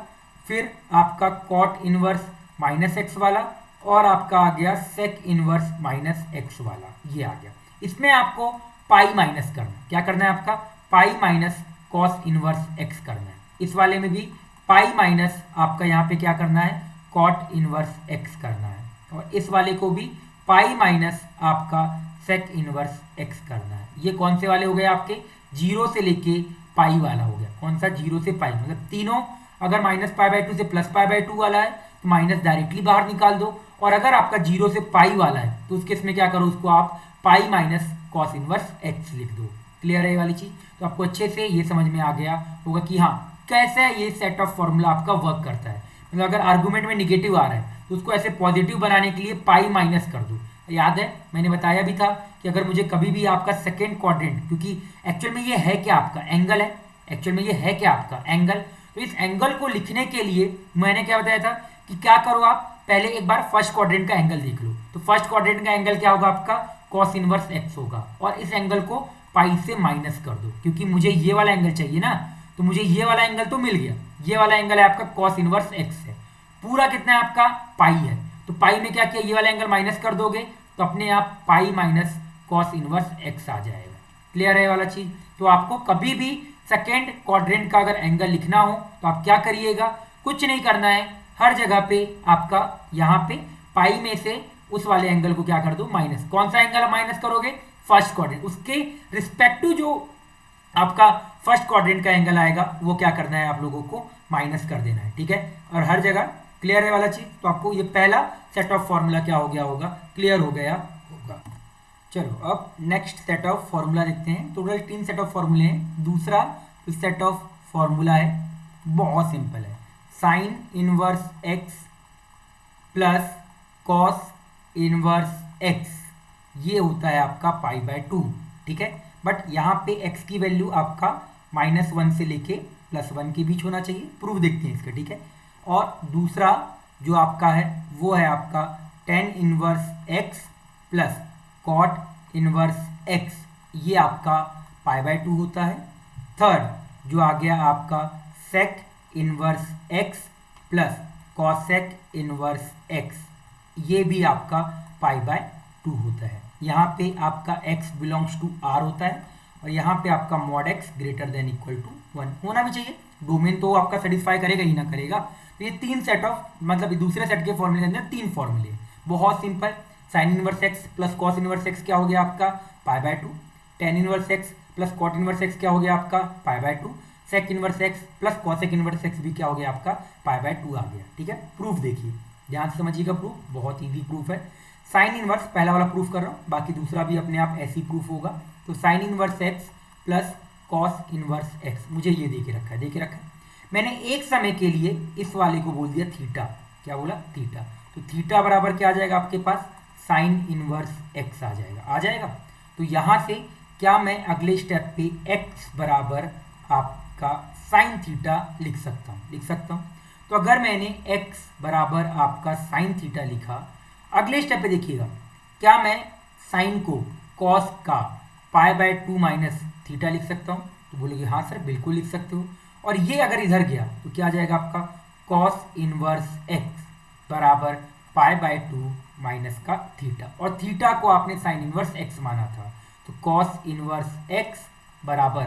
फिर आपका कॉट इनवर्स माइनस एक्स वाला, और आपका आ गया सेक इनवर्स माइनस एक्स वाला, ये आ गया। इसमें आपको पाई माइनस करना है, क्या करना है आपका पाई माइनस कॉस इनवर्स एक्स करना है। इस वाले में भी पाई माइनस आपका यहाँ पे क्या करना है कॉट इनवर्स एक्स करना है, और इस वाले को भी पाई माइनस आपका सेक इनवर्स एक्स करना है। ये कौन से वाले हो गए आपके, जीरो से लेके पाई वाला हो गया। कौन सा, जीरो से पाई, मतलब तीनों। अगर माइनस पाई बाय 2 से प्लस पाई बाय 2 वाला है तो माइनस डायरेक्टली बाहर निकाल दो, और अगर आपका जीरो से पाई वाला है तो उस केस में क्या करो, उसको आप pi minus cos inverse x लिख दो। क्लियर है ये वाली चीज, तो आपको अच्छे से ये समझ में आ गया होगा कि हाँ कैसे ये सेट ऑफ फॉर्मूला आपका वर्क करता है। मतलब अगर आर्गुमेंट में निगेटिव आ रहा है तो उसको ऐसे पॉजिटिव बनाने के लिए पाई माइनस कर दो। याद है मैंने बताया भी था कि अगर मुझे कभी भी आपका सेकेंड क्वाड्रेंट, क्योंकि एक्चुअल में ये है क्या आपका एंगल है, एक्चुअल में ये है क्या आपका एंगल, तो इस एंगल को लिखने के लिए मैंने क्या बताया था कि क्या करो आप पहले एक बार फर्स्ट क्वाड्रेंट का एंगल देख लो। तो फर्स्ट क्वाड्रेंट का एंगल क्या होगा आपका कॉस इनवर्स एक्स होगा, और इस एंगल को पाई से माइनस कर दो, क्योंकि मुझे ये वाला एंगल चाहिए ना, तो मुझे ये वाला एंगल तो मिल गया। ये वाला एंगल है आपका कॉस इनवर्स एक्स है, पूरा कितना है आपका पाई है, तो पाई में क्या किया ये वाला एंगल माइनस कर दोगे तो अपने आप pi minus cos inverse x आ जाएगा। क्लियर है ये वाला चीज। तो आपको कभी भी सेकेंड क्वाड्रेंट का अगर एंगल लिखना हो तो आप क्या करिएगा, कुछ नहीं करना है, हर जगह पे आपका यहाँ पे पाई में से उस वाले एंगल को क्या कर दो माइनस। कौन सा एंगल माइनस करोगे, फर्स्ट क्वाड्रेंट, उसके रिस्पेक्टिव जो आपका फर्स्ट क्वाड्रेंट का एंगल आएगा वो क्या करना है आप लोगों को माइनस कर देना है, ठीक है। और हर जगह क्लियर है वाला चीज। तो आपको ये पहला सेट ऑफ फॉर्मूला क्या हो गया होगा, क्लियर हो गया होगा। चलो अब नेक्स्ट सेट ऑफ फॉर्मूला देखते हैं। टोटल 3 सेट ऑफ फॉर्मूले हैं। दूसरा सेट ऑफ फॉर्मूला है बहुत सिंपल है, sine inverse x plus cos inverse x, ये होता है आपका पाई बाय 2, ठीक है। बट यहाँ पे x की वैल्यू आपका -1 से लेके +1 के बीच होना चाहिए। प्रूफ देखते हैं इसका, ठीक है। और दूसरा जो आपका है वो है आपका tan inverse x plus cot inverse x, ये आपका पाई बाय 2 होता है। थर्ड जो आ गया आपका sec inverse x plus cosec inverse x, ये भी आपका पाई बाय 2 होता है। यहाँ पे आपका x बिलोंग्स टू r होता है, और यहाँ पे आपका mod x greater than equal to 1 होना भी चाहिए। डोमेन तो आपका सेटिस्फाई करेगा ही ना करेगा। तो ये 3 सेट ऑफ, मतलब दूसरे सेट के फॉर्मूले के अंदर 3 फॉर्मूले, बहुत simple. Sine inverse x plus cos inverse x क्या हो गया आपका pi by 2, tan inverse x plus cot inverse x क्या हो गया आपका pi by 2, sec inverse x plus cosec inverse x भी क्या हो गया आपका पाई बाय 2 आ गया, ठीक है। प्रूफ देखिए, ध्यान से समझिएगा, प्रूफ बहुत ईजी प्रूफ है। साइन इनवर्स पहला वाला प्रूफ कर रहा हूँ, बाकी दूसरा भी अपने आप ऐसी प्रूफ होगा। तो sign inverse x plus cos inverse x, मुझे ये देके रखा है, देके रखा है मैंने एक समय के लिए इस वाले को बोल दिया थीटा, क्या बोला थीटा। तो थीटा बराबर क्या आ जाएगा आपके पास साइन इनवर्स x आ जाएगा, आ जाएगा। तो यहाँ से क्या मैं अगले स्टेप पे x बराबर आपका साइन थीटा लिख सकता हूँ, लिख सकता हूँ। तो अगर मैंने x बराबर आपका साइन थीटा लिखा, अगले स्टेप पे देखिएगा, क्या मैं साइन को कॉस का पाई बाय 2 माइनस थीटा लिख सकता हूँ। तो बोलोगे हाँ सर बिल्कुल लिख सकते हो। और ये अगर इधर गया तो क्या आ जाएगा आपका कॉस इनवर्स x बराबर पाई बाय 2 माइनस का थीटा, और थीटा को आपने साइन इनवर्स एक्स माना था, तो कॉस इनवर्स एक्स बराबर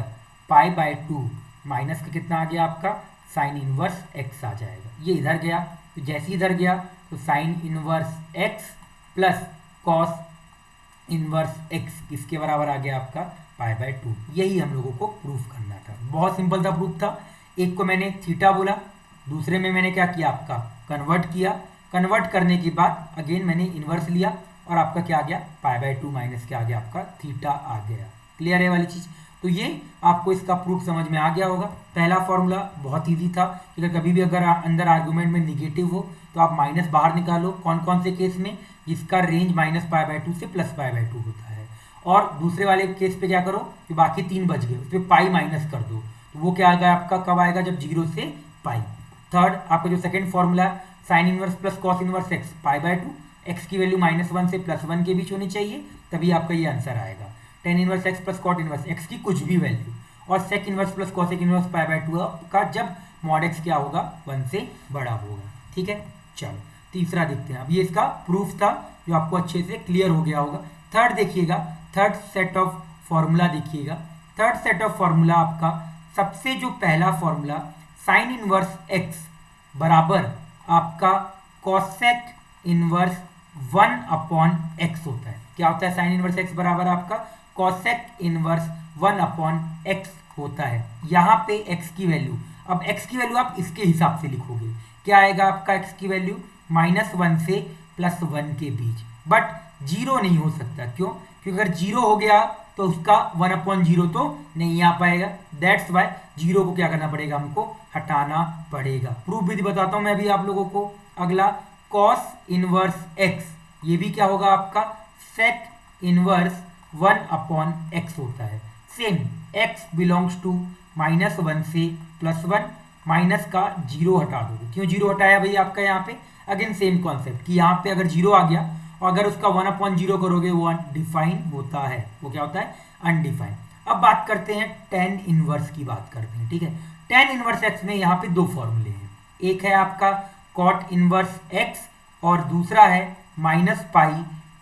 पाई बाय 2 माइनस का कितना आ गया आपका साइन इनवर्स एक्स आ जाएगा। ये इधर गया, तो जैसे इधर गया तो sine inverse x plus cos inverse x किसके बराबर आ गया आपका पाई बाय 2। यही हम लोगों को प्रूफ करना था, बहुत सिंपल सा प्रूफ था। एक को मैंने थीटा बोला, दूसरे में मैंने क्या किया आपका कन्वर्ट किया, कन्वर्ट करने के बाद अगेन मैंने इन्वर्स लिया और आपका क्या आ गया पाई बाय 2 माइनस क्या आ गया आपका थीटा आ गया। क्लियर है वाली चीज़? तो ये आपको इसका प्रूफ समझ में आ गया होगा। पहला फॉर्मूला बहुत ईजी था कि अगर कभी भी अगर अंदर आर्गुमेंट में निगेटिव हो तो आप माइनस बाहर निकालो। कौन कौन से केस में? जिसका रेंज माइनस पाई बाय 2 से प्लस पाई बाय 2 होता है। और दूसरे वाले केस पे क्या करो कि बाकी 3 बच गए, उस पर पाई माइनस कर दो, तो वो क्या आएगा आपका कब आएगा जब 0 से पाई। थर्ड आपका जो सेकंड फॉर्मूला है sign inverse plus cos inverse x pi by 2, x की वैल्यू -1 से +1 के बीच होनी चाहिए, तभी आपका ये आंसर आएगा। Tan inverse x plus cot inverse x की कुछ भी वैल्यू, और sec inverse plus cosec inverse pi by 2 का जब मॉड एक्स क्या होगा 1 से बड़ा होगा। ठीक है, चलो तीसरा देखते हैं। अब ये इसका प्रूफ था जो आपको अच्छे से क्लियर हो गया होगा। थर्ड देखिएगा, थर्ड सेट ऑफ फॉर्मूला देखिएगा। थर्ड सेट ऑफ फॉर्मूला आपका सबसे जो पहला फॉर्मूला साइन इनवर्स एक्स बराबर आपका कॉसेक इनवर्स 1/x होता है। क्या होता है? साइन इनवर्स एक्स बराबर आपका कॉसेक इनवर्स 1/x होता है। यहाँ पे x की वैल्यू, अब x की वैल्यू आप इसके हिसाब से लिखोगे, क्या आएगा आपका x की वैल्यू -1 से +1 के बीच, बट 0 नहीं हो सकता। क्यों? क्योंकि अगर 0 हो गया तो उसका 1/0 तो नहीं आ पाएगा। दैट्स वाई 0 को क्या करना पड़ेगा, हमको हटाना पड़ेगा। प्रूफ भी बताता हूं मैं अभी आप लोगों को। अगला कॉस इनवर्स x, ये भी क्या होगा आपका सेक इनवर्स 1/x होता है। सेम x बिलोंग्स टू -1 से +1, माइनस का 0 हटा दोगे। क्यों 0 हटाया भाई आपका यहाँ पे? अगेन सेम कॉन्सेप्ट कि यहाँ पे अगर 0 आ गया और अगर उसका 1/0 करोगे वो डिफाइन होता है, वो क्या होता है अनडिफाइन। अब बात करते हैं टेन इनवर्स की बात करते हैं। ठीक है, टेन इनवर्स एक्स में यहाँ पे दो फॉर्मूले हैं, एक है आपका कॉट इनवर्स एक्स और दूसरा है -pi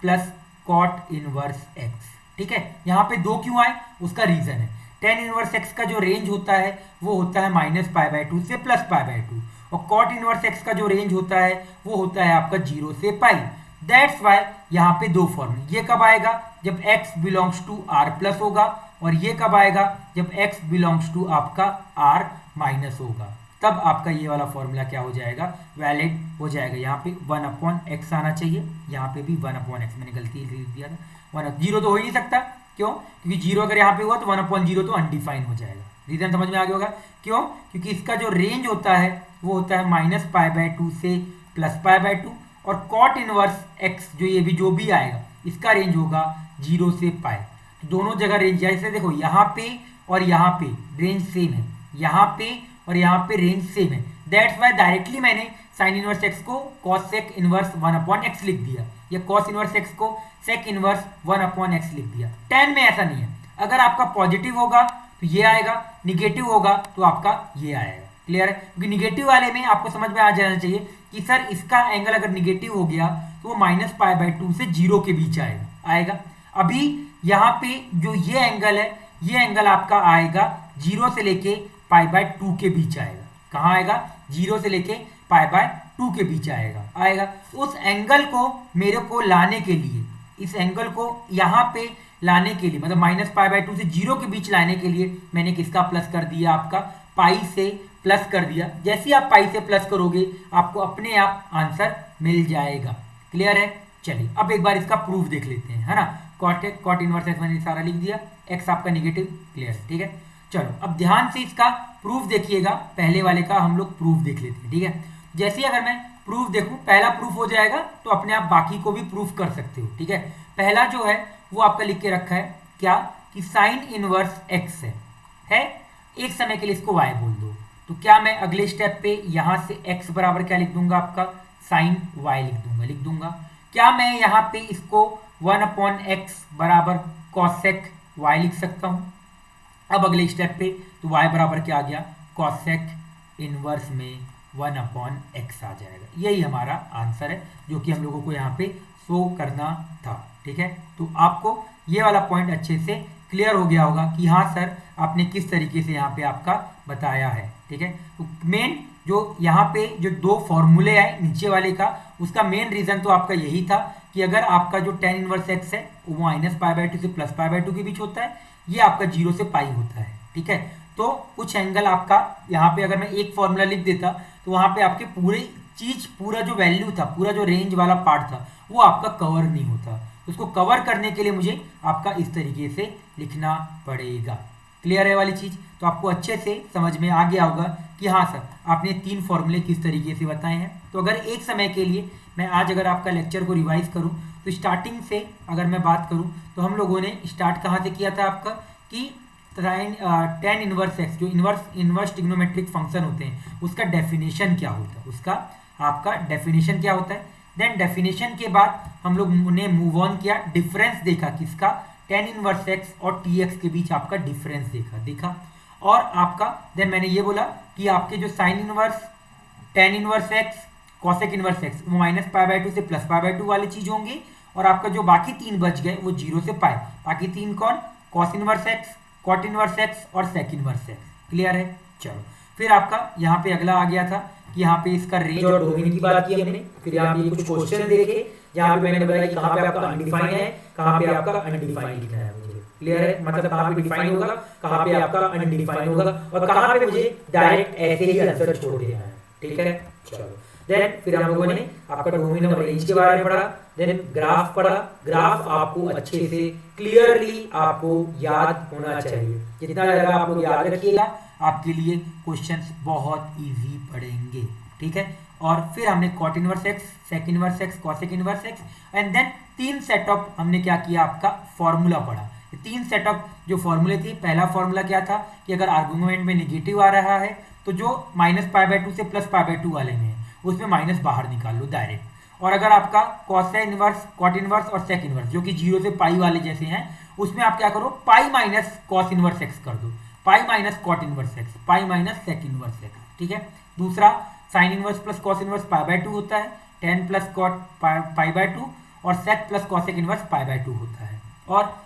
plus cot inverse x. ठीक है, यहाँ पे दो क्यों आए उसका रीजन है, टेन इनवर्स एक्स का जो रेंज होता है वो होता है -π/2 से +π/2, और कॉट इनवर्स एक्स का जो रेंज होता है वो होता है आपका 0 से पाई। दैट्स वाई यहाँ पे दो फॉर्मूले, ये कब आएगा जब x belongs to r plus होगा, और ये कब आएगा जब x बिलोंग्स टू आपका r माइनस होगा, तब आपका ये वाला फॉर्मूला क्या हो जाएगा वैलिड हो जाएगा। यहाँ पे 1/x आना चाहिए, यहाँ पे भी 1/x, मैंने गलती लिख दिया था, 0 तो हो ही नहीं सकता। क्यों? क्योंकि 0 अगर यहाँ पे हुआ तो 1/0 तो अनडिफाइन हो जाएगा। रीजन समझ में आ गया होगा क्यों? क्योंकि इसका जो रेंज होता है वो होता है -π/2 से +π/2, और कॉट इनवर्स x जो भी आएगा इसका रेंज होगा 0 से पाई। तो दोनों जगह रेंज, जैसे देखो यहाँ पे और यहाँ पे रेंज सेम है, यहाँ पे और यहाँ पे रेंज सेम है। दैट्स वाई डायरेक्टली मैंने साइन इनवर्स एक्स को कॉस सेक इनवर्स 1/x लिख दिया, या कॉस इनवर्स एक्स को सेक इनवर्स 1/x लिख दिया। टेन में ऐसा नहीं है, अगर आपका पॉजिटिव होगा तो ये आएगा, निगेटिव होगा तो आपका ये आएगा। क्लियर है? क्योंकि निगेटिव वाले में आपको समझ में आ जाना चाहिए कि सर इसका एंगल अगर निगेटिव हो गया तो वो -π/2 से 0 के बीच आएगा। अभी यहाँ पे जो ये एंगल है, ये एंगल आपका आएगा 0 से लेके π/2 के बीच आएगा। कहाँ आएगा? 0 से लेके π/2 के बीच आएगा। उस एंगल को मेरे को लाने के लिए, इस एंगल को यहाँ पे लाने के लिए, मतलब -π/2 से 0 के बीच लाने के लिए मैंने किसका प्लस कर दिया, आपका पाई से प्लस कर दिया। जैसे ही आप पाई से प्लस करोगे आपको अपने आप आंसर मिल जाएगा। क्लियर है? चलिए अब एक बार इसका प्रूफ देख लेते हैं, है ना। कॉट इनवर्स एक्स मैंने सारा लिख दिया, एक्स आपका निगेटिव। क्लियर है? ठीक है, चलो अब ध्यान से इसका प्रूफ देखिएगा। पहले वाले का हम लोग प्रूफ देख लेते हैं। ठीक है, जैसे अगर मैं प्रूफ देखूं, पहला प्रूफ हो जाएगा तो अपने आप बाकी को भी प्रूफ कर सकते हो। ठीक है, पहला जो है वो आपका लिख के रखा है क्या कि साइन इनवर्स एक्स है, एक समय के लिए इसको वाई बोल दो, तो क्या मैं अगले स्टेप पे यहां से x बराबर क्या लिख दूंगा, आपका साइन y लिख दूंगा। क्या मैं यहाँ पे इसको 1/x बराबर कॉसेक y लिख सकता हूं? अब अगले स्टेप पे तो y बराबर क्या आ गया, कॉसेक इनवर्स में 1/x आ जाएगा। यही हमारा आंसर है जो कि हम लोगों को यहाँ पे शो करना था। ठीक है, तो आपको ये वाला पॉइंट अच्छे से क्लियर हो गया होगा कि हाँ सर आपने किस तरीके से यहाँ पे आपका बताया है। ठीक है, तो मेन जो यहाँ पे जो दो फॉर्मूले आए नीचे वाले का, उसका मेन रीजन तो आपका यही था कि अगर आपका जो tan इनवर्स x है वो -π/2 से +π/2 के बीच होता है, ये आपका 0 से पाई होता है। ठीक है, तो कुछ एंगल आपका यहाँ पे अगर मैं एक फॉर्मूला लिख देता तो वहाँ पे आपके पूरी चीज, पूरा जो वैल्यू था, पूरा जो रेंज वाला पार्ट था वो आपका कवर नहीं होता। उसको कवर करने के लिए मुझे आपका इस तरीके से लिखना पड़ेगा। क्लियर है वाली चीज? तो आपको अच्छे से समझ में आ गया होगा कि हाँ सर आपने 3 फॉर्मूले किस तरीके से बताए हैं। तो अगर एक समय के लिए मैं आज अगर आपका लेक्चर को रिवाइज करूं तो स्टार्टिंग से अगर मैं बात करूं तो हम लोगों ने स्टार्ट कहाँ से किया था आपका कि tan इनवर्स एक्स, जो इनवर्स ट्रिग्नोमेट्रिक फंक्शन होते हैं उसका डेफिनेशन क्या होता है, उसका आपका डेफिनेशन क्या होता है। देन डेफिनेशन के बाद हम लोग ने मूव ऑन किया, डिफरेंस देखा किसका, tan इनवर्स एक्स और tx के बीच आपका डिफरेंस देखा और आपका देन मैंने ये बोला कि आपके जो sine inverse, tan inverse x, cosec inverse x वो -π/2 से +π/2 वाली चीज होंगे और आपका जो बाकी 3 बच गए वो 0 से पाई। बाकी 3 कौन, cos inverse x, cot inverse x और सेक इनवर्स एक्स। क्लियर है? चलो फिर आपका यहाँ पे अगला आ गया था कि यहाँ पे इसका रेंज और डोमेन की बात की हमने। फिर यहाँ पे कुछ क्वेश्चन देखे जहाँ पे मैंने बताया कि कहाँ पे आपका अनडिफाइंड है, कहाँ पे आपका अनडिफाइंड लिखना है मुझे। क्लियर है? मतलब कहाँ पे डिफाइन होगा, कहाँ पे आपका अनडिफाइंड होगा और कहाँ पे मुझे डायरेक्ट ऐसे ही आंसर छोड़ देना है। ठीक है, चलो देन फिर हम लोगों ने आपका डोमेन और रेंज के बारे में पढ़ा। देन ग्राफ पढ़ा। ग्राफ आपको अच्छे से क्लियरली आपको याद होना चाहिए। जितना ज्यादा आप लोग याद रखिएगा आपके लिए क्वेश्चंस बहुत इजी पड़ेंगे। ठीक है, और फिर हमने cot inverse x, sec inverse x, cosec inverse x and then 3 setup हमने क्या किया, आपका फॉर्मूला पढ़ा। 3 सेटअप जो फॉर्मूले थे, पहला फॉर्मूला क्या था कि अगर आर्गुमेंट में नेगेटिव आ रहा है तो जो -π/2 से +π/2 वाले में है उसमें माइनस बाहर निकाल लो डायरेक्ट। और अगर आपका कॉस इनवर्स, कॉट इनवर्स और सेक इनवर्स जो कि 0 से पाई वाले जैसे हैं उसमें आप क्या करो, pi minus cos inverse x कर दो, pi minus cot inverse x, pi minus sec inverse x. ठीक है, दूसरा sine inverse plus cos inverse π/2 होता है, tan प्लस कॉट π/2 और सेक प्लस कॉसेक इनवर्स π/2 होता है। और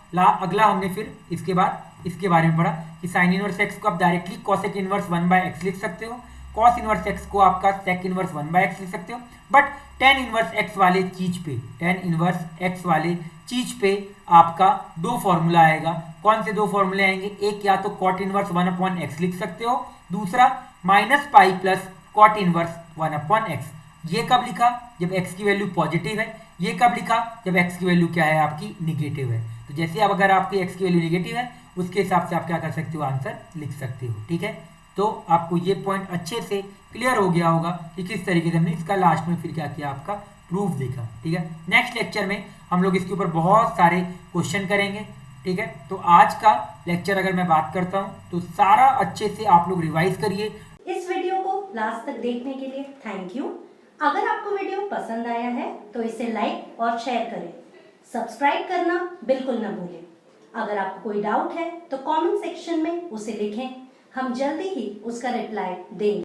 अगला हमने फिर इसके बाद इसके बारे में पढ़ा कि साइन इनवर्स एक्स को आप डायरेक्टली कॉसेक इनवर्स 1/x लिख सकते हो, कॉस इनवर्स एक्स को आपका सेक इनवर्स 1/x लिख सकते हो, बट tan इनवर्स एक्स वाले चीज पे, tan इनवर्स एक्स वाले चीज पे आपका 2 फॉर्मूला आएगा। कौन से 2 फॉर्मूले आएंगे, एक या तो कॉट इनवर्स 1/x लिख सकते हो, दूसरा -π प्लस कॉट इनवर्स 1/x। ये कब लिखा, जब x की वैल्यू पॉजिटिव है। ये कब लिखा, जब x की वैल्यू क्या है, आपकी निगेटिव है। तो जैसे अब अगर आपकी x की वैल्यू निगेटिव है उसके हिसाब से आप क्या कर सकते हो, आंसर लिख सकते हो। ठीक है, तो आपको ये पॉइंट अच्छे से क्लियर हो गया होगा कि किस तरीके से हमने इसका लास्ट में फिर क्या किया, आपका प्रूफ देखा। ठीक है, नेक्स्ट लेक्चर में हम लोग इसके ऊपर बहुत सारे क्वेश्चन करेंगे। ठीक है, तो आज का लेक्चर अगर मैं बात करता हूँ तो सारा अच्छे से आप लोग रिवाइज करिए। इस वीडियो को लास्ट तक देखने के लिए थैंक यू। अगर आपको वीडियो पसंद आया है तो इसे लाइक और शेयर करें, सब्सक्राइब करना बिल्कुल न भूलें। अगर आपको कोई डाउट है तो कमेंट सेक्शन में उसे लिखें, हम जल्दी ही उसका रिप्लाई देंगे।